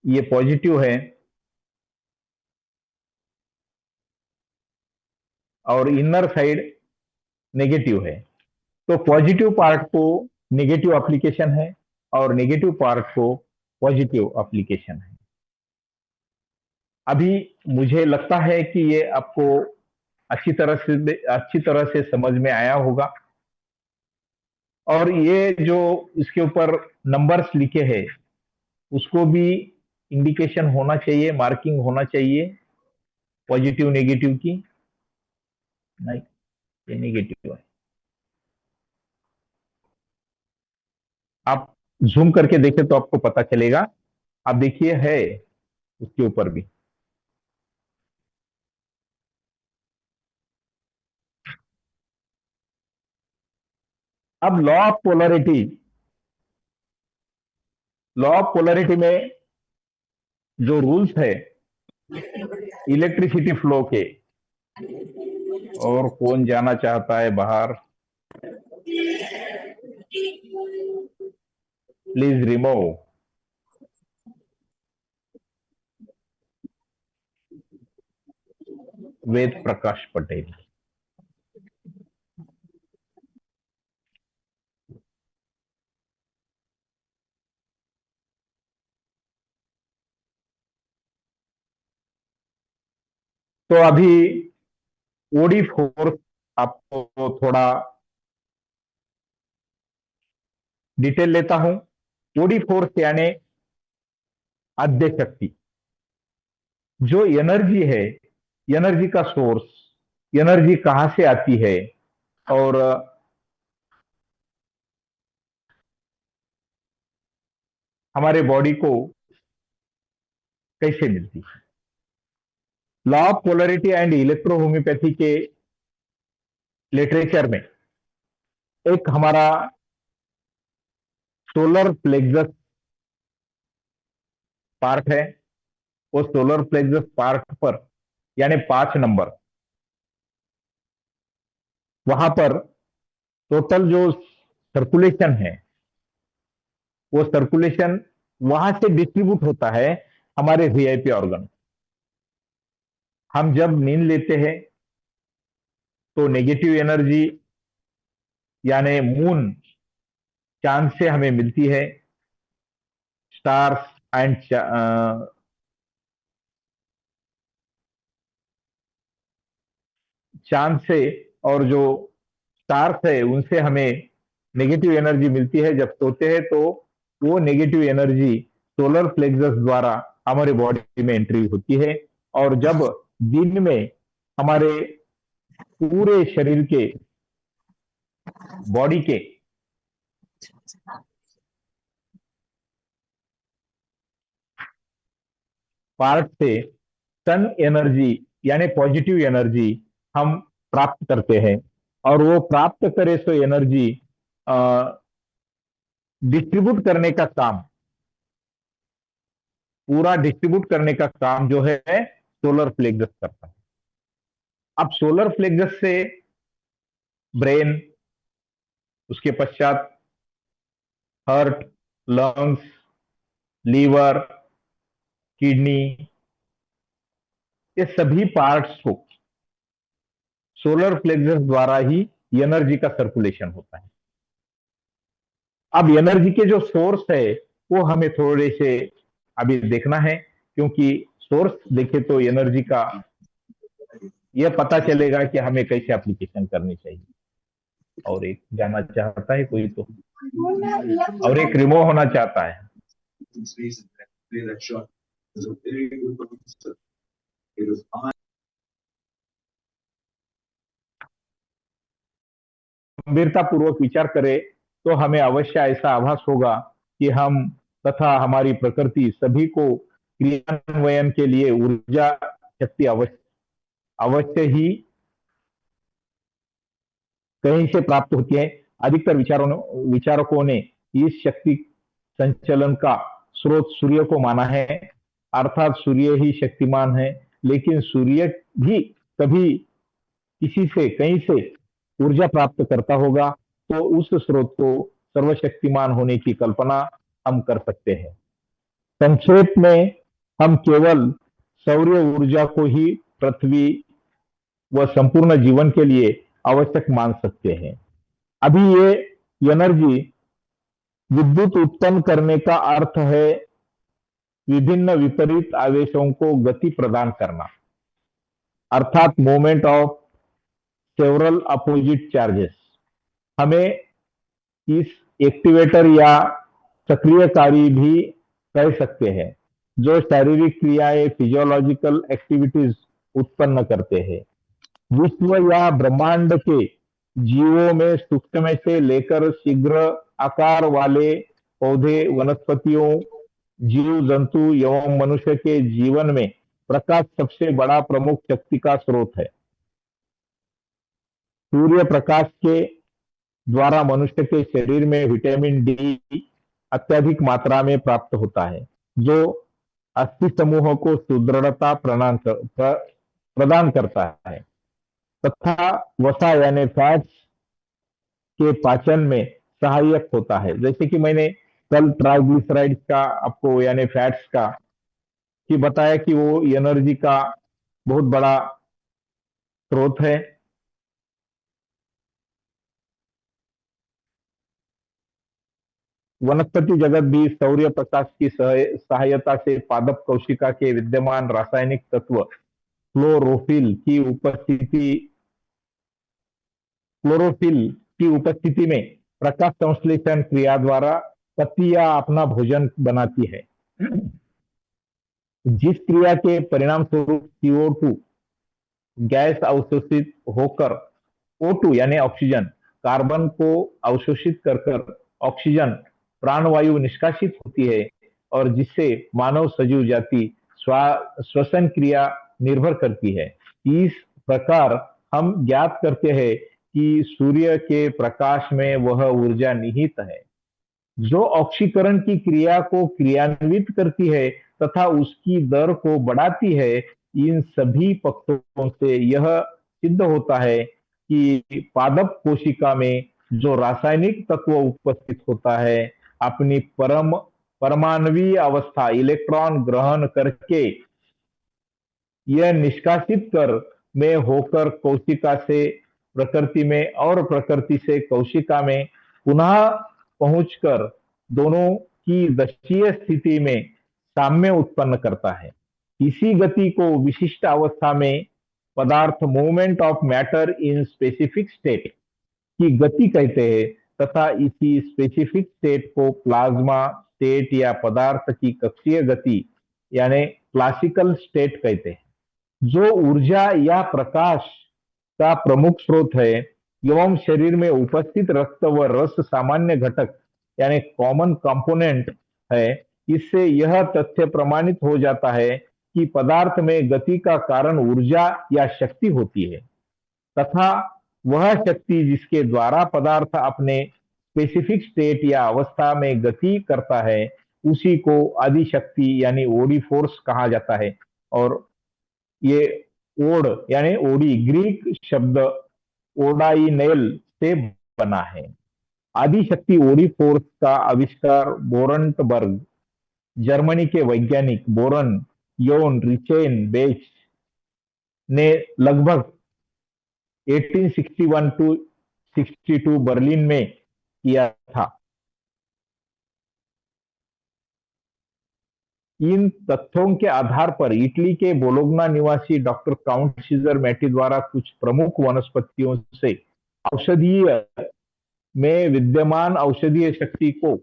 ये पॉजिटिव है, और इनर साइड नेगेटिव है। तो पॉजिटिव पार्ट को नेगेटिव एप्लीकेशन है, और नेगेटिव पार्ट को पॉजिटिव एप्लीकेशन है। अभी मुझे लगता है कि ये आपको अच्छी तरह से समझ में आया होगा। और ये जो इसके ऊपर नंबर्स लिखे हैं, उसको भी इंडिकेशन होना चाहिए, मार्किंग होना चाहिए पॉजिटिव नेगेटिव की। नहीं, ये नेगेटिव है। आप जूम करके देखें तो आपको पता चलेगा। आप देखिए, है उसके ऊपर भी। अब लॉ ऑफ पोलरिटी में जो रूल्स है इलेक्ट्रिसिटी फ्लो के, और कौन जाना चाहता है बाहर, प्लीज रिमूव। वेद प्रकाश पटेल। तो अभी ओडी फोर्स आपको थोड़ा डिटेल लेता हूं। ओडी फोर्स यानी आद्य शक्ति, जो एनर्जी है, एनर्जी का सोर्स, एनर्जी कहां से आती है, और हमारे बॉडी को कैसे मिलती है। Law of polarity and electrohomeopathy के लिटरेचर में एक हमारा सोलर प्लेक्सस पार्ट है। वो सोलर प्लेक्सस पार्ट पर, यानी 5 नंबर, वहां पर टोटल जो सर्कुलेशन है, वो सर्कुलेशन वहां से डिस्ट्रीब्यूट होता है हमारे वीआईपी ऑर्गन। हम जब नींद लेते हैं तो नेगेटिव एनर्जी यानी मून, चांद से हमें मिलती है, स्टार्स एंड चांद से, और जो स्टार्स है उनसे हमें नेगेटिव एनर्जी मिलती है जब सोते हैं। तो वो नेगेटिव एनर्जी सोलर प्लेक्सस द्वारा हमारे बॉडी में एंट्री होती है, और जब दिन में हमारे पूरे शरीर के, बॉडी के पार्ट से सन एनर्जी यानी पॉजिटिव एनर्जी हम प्राप्त करते हैं, और वो प्राप्त करे सो एनर्जी डिस्ट्रीब्यूट करने का काम, पूरा डिस्ट्रीब्यूट करने का काम जो है सोलर प्लेक्सस करता है। अब सोलर प्लेक्सस से ब्रेन, उसके पश्चात हार्ट, लंग्स, लीवर, किडनी, ये सभी पार्ट्स को सोलर प्लेक्सस द्वारा ही एनर्जी का सर्कुलेशन होता है। अब एनर्जी के जो सोर्स है वो हमें थोड़े से अभी देखना है, क्योंकि सोर्स देखे तो एनर्जी का यह पता चलेगा कि हमें कैसे एप्लीकेशन करनी चाहिए। और एक जाना चाहता है कोई तो, और एक रिमूव होना चाहता है। गंभीरता पूर्वक विचार करें तो हमें अवश्य ऐसा आभास होगा कि हम तथा हमारी प्रकृति सभी को क्रियान्वयन के लिए ऊर्जा शक्ति अवश्य ही कहीं से प्राप्त होती है। अधिकतर विचारकों ने इस शक्ति संचलन का स्रोत सूर्य को माना है, अर्थात सूर्य ही शक्तिमान है। लेकिन सूर्य भी कभी किसी से कहीं से ऊर्जा प्राप्त करता होगा, तो उस स्रोत को सर्वशक्तिमान होने की कल्पना हम कर सकते हैं। संक्षेप में हम केवल सौर ऊर्जा को ही पृथ्वी व संपूर्ण जीवन के लिए आवश्यक मान सकते हैं। अभी ये एनर्जी विद्युत उत्पन्न करने का अर्थ है विभिन्न विपरीत आवेशों को गति प्रदान करना, अर्थात movement of several opposite charges. हमें इस एक्टिवेटर या सक्रियकारी भी कह सकते हैं, जो शारीरिक क्रियाएं, फिजियोलॉजिकल एक्टिविटीज उत्पन्न करते हैं। विश्व या ब्रह्मांड के जीवों में सूक्ष्म से लेकर शीघ्र आकार वाले पौधे, वनस्पतियों, जीव जंतु एवं मनुष्य के जीवन में प्रकाश सबसे बड़ा प्रमुख शक्ति का स्रोत है। सूर्य प्रकाश के द्वारा मनुष्य के शरीर में विटामिन डी अत्यधिक मात्रा में प्राप्त होता है, जो अस्थि समूह को सुदृढ़ता प्रदान करता है तथा वसा यानी फैट्स के पाचन में सहायक होता है। जैसे कि मैंने कल ट्राइग्लिसराइड्स का आपको यानी फैट्स का कि बताया कि वो एनर्जी का बहुत बड़ा स्रोत है। वनस्पति जगत भी सौर्य प्रकाश की सहायता से पादप कोशिका के विद्यमान रासायनिक तत्व क्लोरोफिल की उपस्थिति में प्रकाश संश्लेषण क्रिया द्वारा पत्तियां अपना भोजन बनाती है, जिस क्रिया के परिणाम स्वरूप CO2 गैस अवशोषित होकर O2 यानी ऑक्सीजन कार्बन को अवशोषित कर ऑक्सीजन प्राणवायु निष्कासित होती है, और जिससे मानव सजीव जाति श्वसन क्रिया निर्भर करती है। इस प्रकार हम ज्ञात करते हैं कि सूर्य के प्रकाश में वह ऊर्जा निहित है जो ऑक्सीकरण की क्रिया को क्रियान्वित करती है तथा उसकी दर को बढ़ाती है। इन सभी पक्षों से यह सिद्ध होता है कि पादप कोशिका में जो रासायनिक तत्व उपस्थित होता है, अपनी परमाणुवीय अवस्था इलेक्ट्रॉन ग्रहण करके यह निष्कासित कर में होकर कोशिका से प्रकृति में और प्रकृति से कोशिका में पुनः पहुंचकर दोनों की दशीय स्थिति में साम्य उत्पन्न करता है। इसी गति को विशिष्ट अवस्था में पदार्थ movement of matter in specific state की गति कहते हैं तथा इसी स्पेसिफिक स्टेट को प्लाज्मा स्टेट या पदार्थ की कक्षीय गति यानी क्लासिकल स्टेट कहते हैं। जो ऊर्जा या प्रकाश का प्रमुख स्रोत है एवं शरीर में उपस्थित रक्त व रस सामान्य घटक यानी कॉमन कंपोनेंट है, इससे यह तथ्य प्रमाणित हो जाता है कि पदार्थ में गति का कारण ऊर्जा या शक्ति होती है तथा वह शक्ति जिसके द्वारा पदार्थ अपने स्पेसिफिक स्टेट या अवस्था में गति करता है उसी को आदि शक्ति यानी ओडी फोर्स कहा जाता है। और ये ओड यानी ओडी ग्रीक शब्द ओडाइनेल से बना है। आदि शक्ति ओडी फोर्स का आविष्कार बोरंटबर्ग जर्मनी के वैज्ञानिक बोरन योन रिचेन बेच ने लगभग 1861 टू 62 बर्लिन में किया था। इन तथ्यों के आधार पर इटली के बोलोग्ना निवासी डॉक्टर काउंट सीजर मैटी द्वारा कुछ प्रमुख वनस्पतियों से औषधीय में विद्यमान औषधीय शक्ति को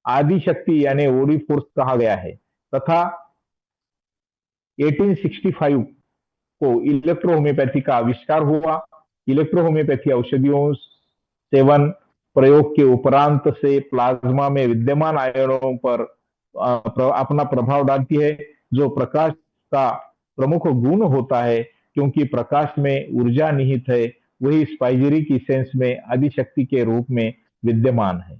आदि शक्ति यानी ओडी फोर्स कहा गया है तथा 1865 को इलेक्ट्रोहोम्योपैथी का आविष्कार हुआ। इलेक्ट्रोहोम्योपैथी औषधियों सेवन प्रयोग के उपरांत से प्लाज्मा में विद्यमान आयनों पर अपना प्रभाव डालती है जो प्रकाश का प्रमुख गुण होता है। क्योंकि प्रकाश में ऊर्जा निहित है वही स्पाइजेरिक इसेंस में आदि शक्ति के रूप में विद्यमान है।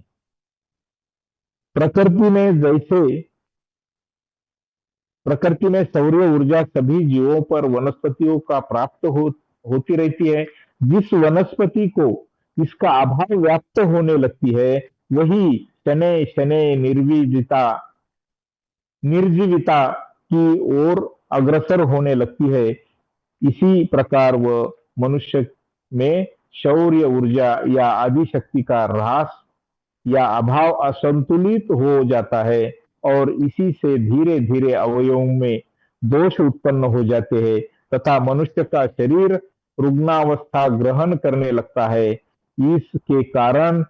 प्रकृति में सौर्य ऊर्जा सभी जीवों पर वनस्पतियों का प्राप्त होती रहती है। जिस वनस्पति को इसका अभाव व्याप्त होने लगती है वही शनै शनै निर्जीविता की ओर अग्रसर होने लगती है। इसी प्रकार वह मनुष्य में शौर्य ऊर्जा या आदि शक्ति का ह्रास या अभाव असंतुलित हो जाता है और इसी से धीरे धीरे अवयवों में दोष उत्पन्न हो जाते हैं तथा मनुष्य का शरीर रुग्णावस्था ग्रहण करने लगता है। इसके कारण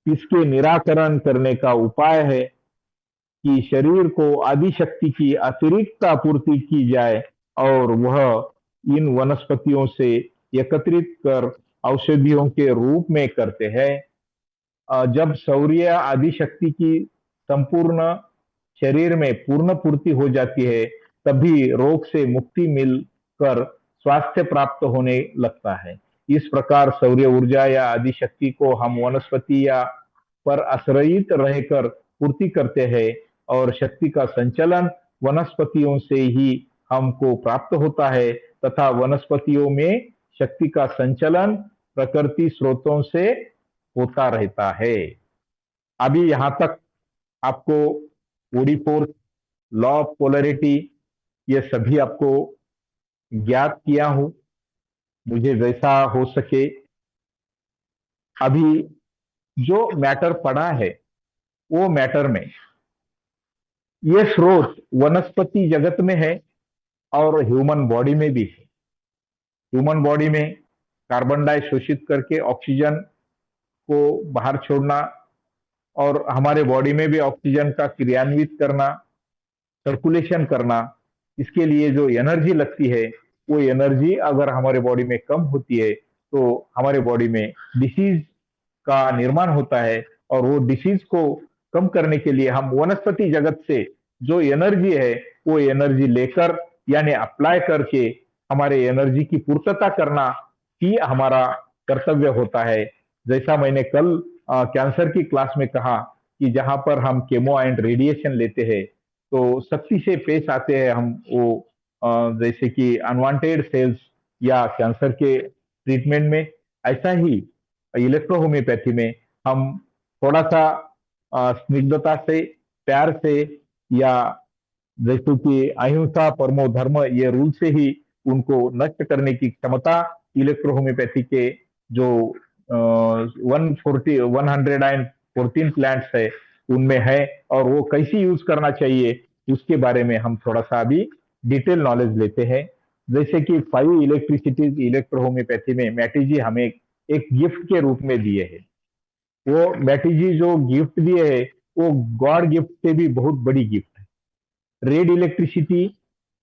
इसके निराकरण करने का उपाय है कि शरीर को आदि शक्ति की अतिरिक्त आपूर्ति की जाए और वह इन वनस्पतियों से एकत्रित कर औषधियों के रूप में करते हैं। जब शौर्य आदि शक्ति की संपूर्ण शरीर में पूर्ण पूर्ति हो जाती है तभी रोग से मुक्ति मिलकर स्वास्थ्य प्राप्त होने लगता है। इस प्रकार शौर्य ऊर्जा या आदि शक्ति को हम वनस्पति या पर आश्रयित रहकर पूर्ति करते हैं और शक्ति का संचलन वनस्पतियों से ही हमको प्राप्त होता है तथा वनस्पतियों में शक्ति का संचलन प्रकृति स्रोतों से होता रहता है। अभी यहां तक आपको OD force, law of polarity ये सभी आपको ज्ञात किया हूं मुझे जैसा हो सके। अभी जो मैटर पड़ा है वो मैटर में ये स्रोत वनस्पति जगत में है और ह्यूमन बॉडी में भी है। ह्यूमन बॉडी में कार्बन डाइऑक्साइड शोषित करके ऑक्सीजन को बाहर छोड़ना और हमारे बॉडी में भी ऑक्सीजन का क्रियान्वित करना, सर्कुलेशन करना, इसके लिए जो एनर्जी लगती है वो एनर्जी अगर हमारे बॉडी में कम होती है तो हमारे बॉडी में डिसीज का निर्माण होता है और वो डिसीज को कम करने के लिए हम वनस्पति जगत से जो एनर्जी है वो एनर्जी लेकर यानी अप्लाई करके हमारे एनर्जी की पूर्तता करना ही हमारा कर्तव्य होता है। जैसा मैंने कल कैंसर की क्लास में कहा कि जहां पर हम केमो एंड रेडिएशन लेते हैं तो सख्ती से पेश आते हैं हम वो जैसे कि अनवांटेड सेल्स या कैंसर के ट्रीटमेंट में, ऐसा ही इलेक्ट्रोहोम्योपैथी में हम थोड़ा सा स्निग्धता से, प्यार से या जैसे कि अहिंसा परमो धर्म ये रूल से ही उनको नष्ट करने की क्षमता इलेक्ट्रोहोम्योपैथी के जो 114 प्लांट्स है उनमें है और वो कैसे यूज करना चाहिए उसके बारे में हम थोड़ा सा अभी डिटेल नॉलेज लेते हैं। जैसे कि 5 इलेक्ट्रिसिटीज इलेक्ट्रोहोम्योपैथी में मैटी जी हमें एक गिफ्ट के रूप में दिए हैं। वो मैटी जी जो गिफ्ट दिए है वो गॉड गिफ्ट से भी बहुत बड़ी गिफ्ट है। Red electricity,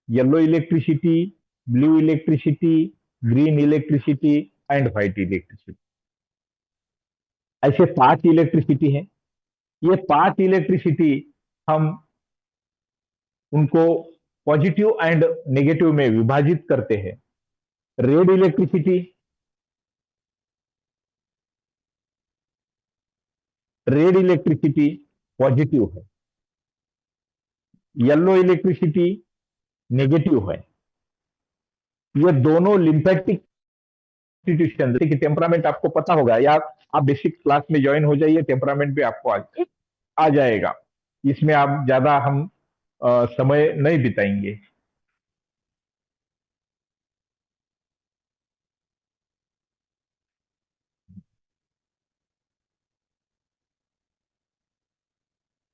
yellow electricity, blue electricity, green electricity and white electricity. ऐसे 5 इलेक्ट्रिसिटी हैं। ये 5 इलेक्ट्रिसिटी हम उनको पॉजिटिव एंड नेगेटिव में विभाजित करते हैं। रेड इलेक्ट्रिसिटी, पॉजिटिव है। येलो इलेक्ट्रिसिटी नेगेटिव है। ये दोनों लिम्फेटिक इंस्टीट्यूशन, जैसे कि टेम्परामेंट आपको पता होगा, या आप बेसिक क्लास में ज्वाइन हो जाइए, टेम्परामेंट भी आपको आ जाएगा। इसमें आप ज्यादा हम समय नहीं बिताएंगे।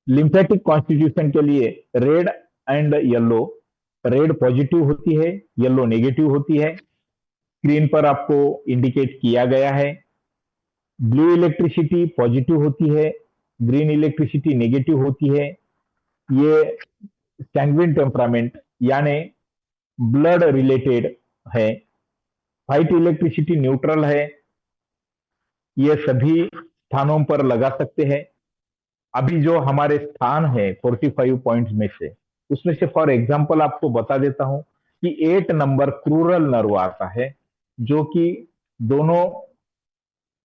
लिम्फेटिक कॉन्स्टिट्यूशन के लिए red and yellow, red positive होती है, येलो नेगेटिव होती है। स्क्रीन पर आपको इंडिकेट किया गया है। ब्लू इलेक्ट्रिसिटी पॉजिटिव होती है, ग्रीन इलेक्ट्रिसिटी नेगेटिव होती है। ये सैंग्विन टेम्परामेंट यानी ब्लड रिलेटेड है। व्हाइट इलेक्ट्रिसिटी न्यूट्रल है। ये सभी स्थानों पर लगा सकते हैं। अभी जो हमारे स्थान है 45 पॉइंट्स में से, उसमें से फॉर एग्जांपल आपको बता देता हूं कि 8 नंबर क्रूरल नर्व आता है, जो कि दोनों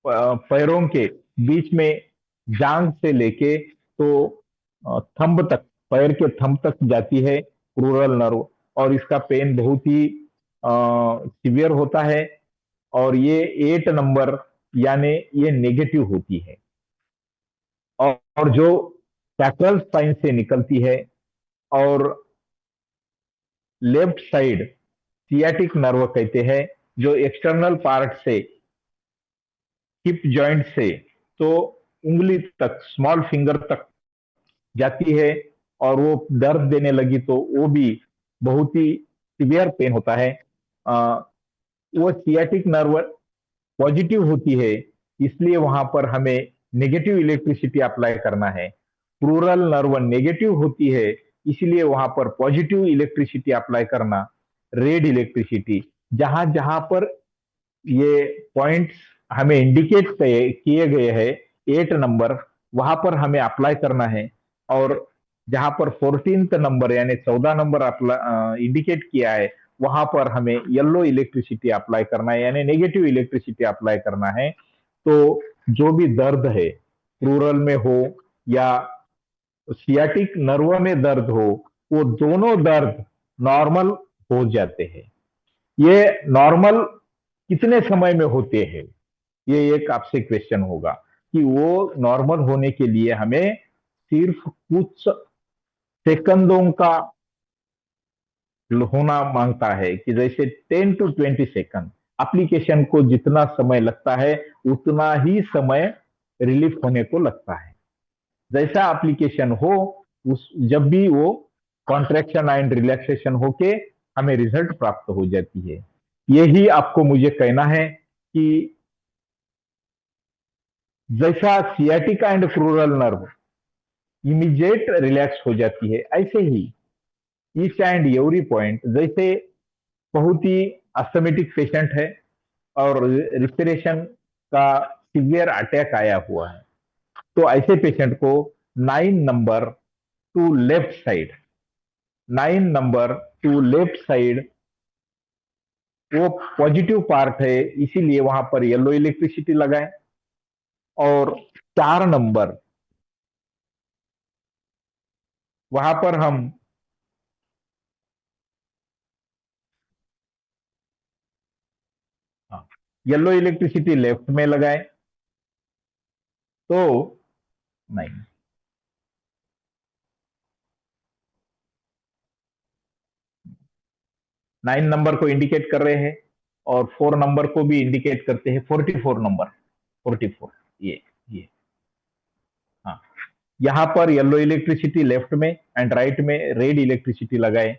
पैरों के बीच में जांग से लेके तो थंब तक, पैर के थंब तक जाती है क्रूरल नर्व, और इसका पेन बहुत ही सीवियर होता है। और ये 8 नंबर यानी ये नेगेटिव होती है। और जो सैक्रल स्पाइन से निकलती है और लेफ्ट साइड सियाटिक नर्व कहते हैं, जो एक्सटर्नल पार्ट से, हिप जॉइंट से तो उंगली तक, स्मॉल फिंगर तक जाती है, और वो दर्द देने लगी तो वो भी बहुत ही सीवियर पेन होता है। वो सियाटिक नर्व पॉजिटिव होती है, इसलिए वहां पर हमें नेगेटिव इलेक्ट्रिसिटी अप्लाई करना है। क्रूरल नर्व नेगेटिव होती है, इसलिए वहां पर पॉजिटिव इलेक्ट्रिसिटी अप्लाई करना, रेड इलेक्ट्रिसिटी। जहां जहां पर ये पॉइंट्स हमें इंडिकेट किए गए हैं 8 नंबर, वहां पर हमें अप्लाई करना है। और जहां पर 14th नंबर यानी 14 नंबर इंडिकेट किया है, वहां पर हमें येलो इलेक्ट्रिसिटी अप्लाई करना है, यानी नेगेटिव इलेक्ट्रिसिटी अप्लाई करना है। तो जो भी दर्द है, क्रूरल में हो या सियाटिक नर्व में दर्द हो, वो दोनों दर्द नॉर्मल हो जाते हैं। ये नॉर्मल कितने समय में होते हैं, ये एक आपसे क्वेश्चन होगा कि वो नॉर्मल होने के लिए हमें सिर्फ कुछ सेकंडों का होना मांगता है, कि जैसे 10 to 20 सेकंड। एप्लीकेशन को जितना समय लगता है उतना ही समय रिलीफ होने को लगता है। जैसा एप्लीकेशन हो, उस जब भी वो कॉन्ट्रैक्शन एंड रिलैक्सेशन होके हमें रिजल्ट प्राप्त हो जाती है। यही आपको मुझे कहना है कि जैसा sciatica and crural nerve immediate relax हो जाती है, ऐसे ही ईच एंड एवरी पॉइंट, जैसे बहुत ही अस्थमेटिक पेशेंट है और रिस्पिरेशन का सीवियर अटैक आया हुआ है, तो ऐसे पेशेंट को 9 number two left side, 9 number two left side वो पॉजिटिव पार्ट है, इसीलिए वहां पर येलो इलेक्ट्रिसिटी लगाए। और 4 नंबर वहां पर हम येलो इलेक्ट्रिसिटी लेफ्ट में लगाए तो नहीं, 9 नंबर को इंडिकेट कर रहे हैं और 4 नंबर को भी इंडिकेट करते हैं। 44 नंबर, 44 ये हाँ, यहां पर येलो इलेक्ट्रिसिटी लेफ्ट में एंड राइट में रेड इलेक्ट्रिसिटी लगाए।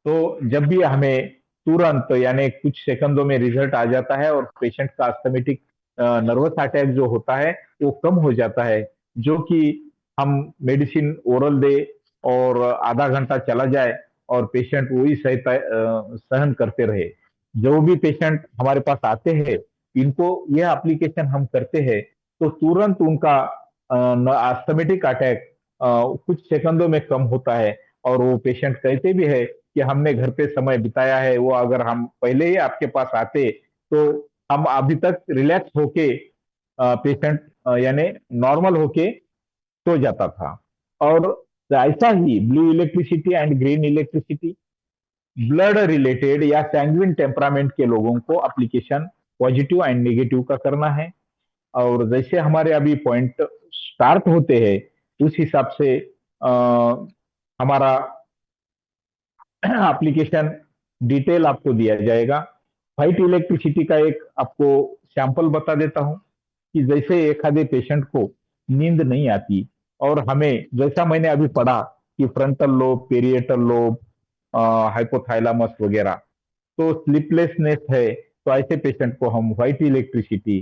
तो जब भी हमें तुरंत यानी कुछ सेकंडों में रिजल्ट आ जाता है और पेशेंट का अस्थमेटिक नर्वस अटैक जो होता है वो कम हो जाता है, जो कि हम मेडिसिन ओरल दे और आधा घंटा चला जाए और पेशेंट वही सहन करते रहे। जो भी पेशेंट हमारे पास आते हैं, इनको यह एप्लीकेशन हम करते हैं तो तुरंत उनका अस्थमेटिक अटैक कुछ सेकंडों में कम होता है। और वो पेशेंट कहते भी है कि हमने घर पे समय बिताया है, वो अगर हम पहले ही आपके पास आते तो हम अभी तक रिलैक्स होके पेशेंट यानी नॉर्मल होके सो जाता था। और ऐसा ही blue electricity and green electricity blood related या सैंग्विन टेम्परामेंट के लोगों को एप्लीकेशन पॉजिटिव एंड नेगेटिव का करना है। और जैसे हमारे अभी पॉइंट स्टार्ट होते हैं उस हिसाब से हमारा एप्लीकेशन डिटेल आपको दिया जाएगा। व्हाइट इलेक्ट्रिसिटी का एक आपको सैंपल बता देता हूं कि जैसे एक आधे पेशेंट को नींद नहीं आती और हमें, जैसा मैंने अभी पढ़ा कि फ्रंटल लोब, पेरिएटल लोब, हाइपोथाइलमस वगैरह, तो स्लीपलेसनेस है, तो ऐसे पेशेंट को हम व्हाइट इलेक्ट्रिसिटी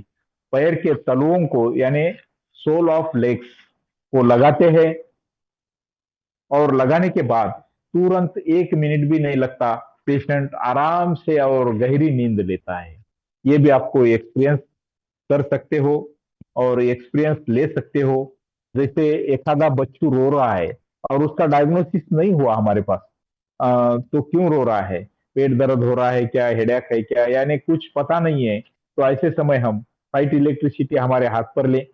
पैर के तलुओं को यानी सोल ऑफ लेग्स को लगाते हैं। और लगाने के बाद तुरंत 1 मिनट भी नहीं लगता, पेशेंट आराम से और गहरी नींद लेता है। ये भी आपको एक्सपीरियंस कर सकते हो और एक्सपीरियंस ले सकते हो। जैसे एक आधा बच्चू रो रहा है और उसका डायग्नोसिस नहीं हुआ हमारे पास, तो क्यों रो रहा है, पेट दर्द हो रहा है क्या, हेडेक है क्या, यानी कुछ पता नहीं है, तो ऐसे समय हम व्हाइट इलेक्ट्रिसिटी हमारे हाथ पर ले,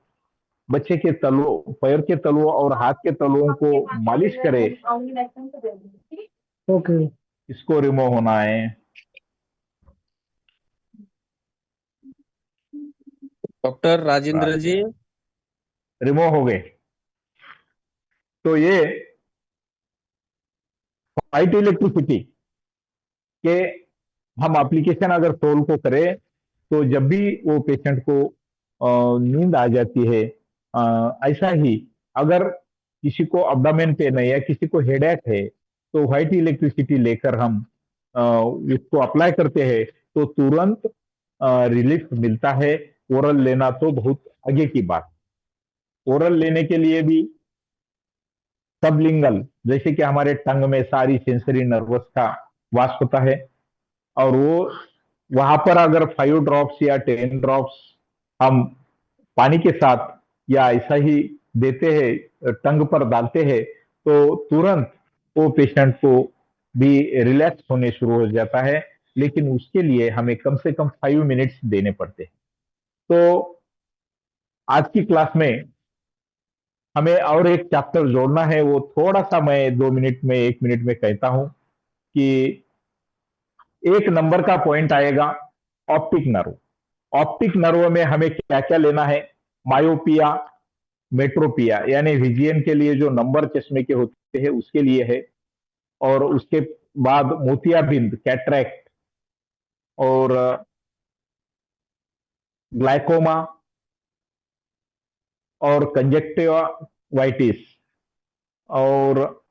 बच्चे के तलुओं, पैर के तलुओं और हाथ के तलुओं को मालिश करे, ओके। इसको रिमूव होना है। डॉक्टर राजेंद्र जी, रिमूव हो गए। तो ये व्हाइट इलेक्ट्रिसिटी के हम एप्लीकेशन अगर सोल को करें तो जब भी वो पेशेंट को नींद आ जाती है, ऐसा ही अगर किसी को अब्डोमेन पेन है या किसी को हेडेक है तो व्हाइट इलेक्ट्रिसिटी लेकर हम इसको अप्लाई करते हैं तो तुरंत रिलीफ मिलता है। ओरल लेना तो बहुत आगे की बात। ओरल लेने के लिए भी सबलिंगल, जैसे कि हमारे टंग में सारी सेंसरी नर्वस का वास होता है, और वो वहां पर अगर 5 ड्रॉप्स या 10 ड्रॉप्स हम पानी के साथ या ऐसा ही देते हैं, टंग पर डालते हैं, तो तुरंत वो पेशेंट को भी रिलैक्स होने शुरू हो जाता है। लेकिन उसके लिए हमें कम से कम 5 मिनट्स देने पड़ते हैं। तो आज की क्लास में हमें और एक चैप्टर जोड़ना है, वो थोड़ा सा मैं 2 मिनट में 1 मिनट में कहता हूं कि एक नंबर का पॉइंट आएगा ऑप्टिक नर्व। ऑप्टिक नर्व में हमें क्या क्या लेना है, मायोपिया, मेट्रोपिया यानी विजन के लिए जो नंबर चश्मे के होते हैं उसके लिए है, और उसके बाद मोतियाबिंद, कैटरैक्ट, और ग्लाइकोमा, और कंजक्टिवाइटिस, और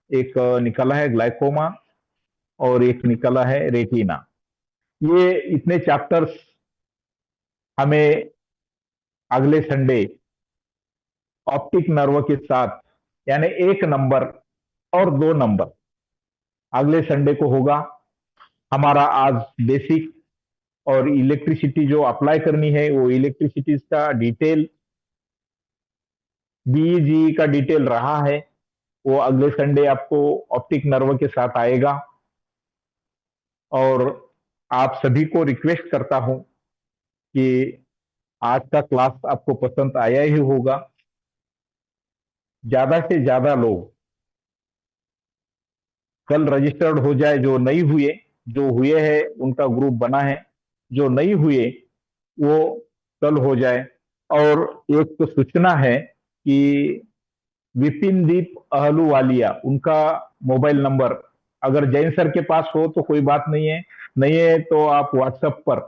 एक निकला है ग्लाइकोमा, और एक निकला है रेटिना। ये इतने चैप्टर्स हमें अगले संडे ऑप्टिक नर्व के साथ, यानी 1 नंबर और 2 नंबर अगले संडे को होगा। हमारा आज बेसिक और इलेक्ट्रिसिटी जो अप्लाई करनी है वो इलेक्ट्रिसिटी का डिटेल, बीईजी का डिटेल रहा है, वो अगले संडे आपको ऑप्टिक नर्व के साथ आएगा। और आप सभी को रिक्वेस्ट करता हूं कि आज का क्लास आपको पसंद आया ही होगा। ज्यादा से ज्यादा लोग कल रजिस्टर्ड हो जाए, जो नहीं हुए, जो हुए हैं उनका ग्रुप बना है, जो नहीं हुए वो कल हो जाए। और एक तो सूचना है कि विपिनदीप अहलूवालिया, उनका मोबाइल नंबर अगर जैन सर के पास हो तो कोई बात नहीं है, नहीं है तो आप व्हाट्सएप पर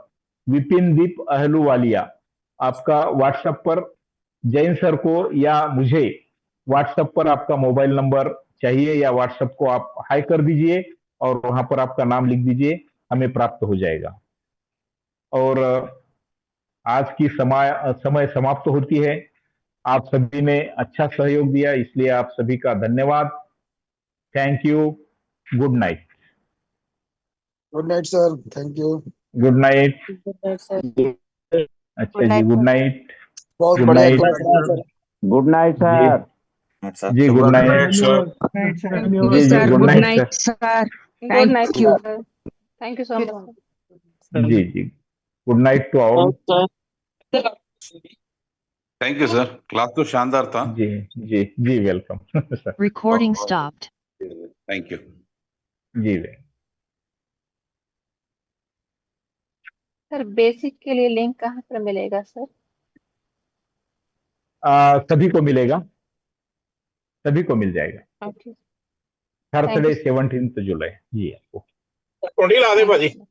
विपिनदीप अहलूवालिया, आपका व्हाट्सएप पर जैन सर को या मुझे व्हाट्सएप पर आपका मोबाइल नंबर चाहिए, या व्हाट्सएप को आप हाई कर दीजिए और वहां पर आपका नाम लिख दीजिए, हमें प्राप्त हो जाएगा। और आज की समय समाप्त होती है। आप सभी ने अच्छा सहयोग दिया, इसलिए आप सभी का धन्यवाद। Thank you. Good night. Good night sir, thank you. Good night. Sir अच्छा जी, गुड नाइट। बहुत गुड बढ़िया नाइट। गुड नाइट जी सर। जी, गुड नाइट। जी जी, sir good good night night sir. Sir, good night thank you. Sir, thank you so much. जी जी, good night to all. Thank you sir, class तो शानदार था। जी जी जी, welcome sir. Recording stopped. Thank you. Ji sir basic के लिए लिंक कहाँ पर मिलेगा सर? सभी को मिलेगा, सभी को मिल जाएगा। ओके, थर्सडे थैंक 17 जुलाई। जी आपको यू।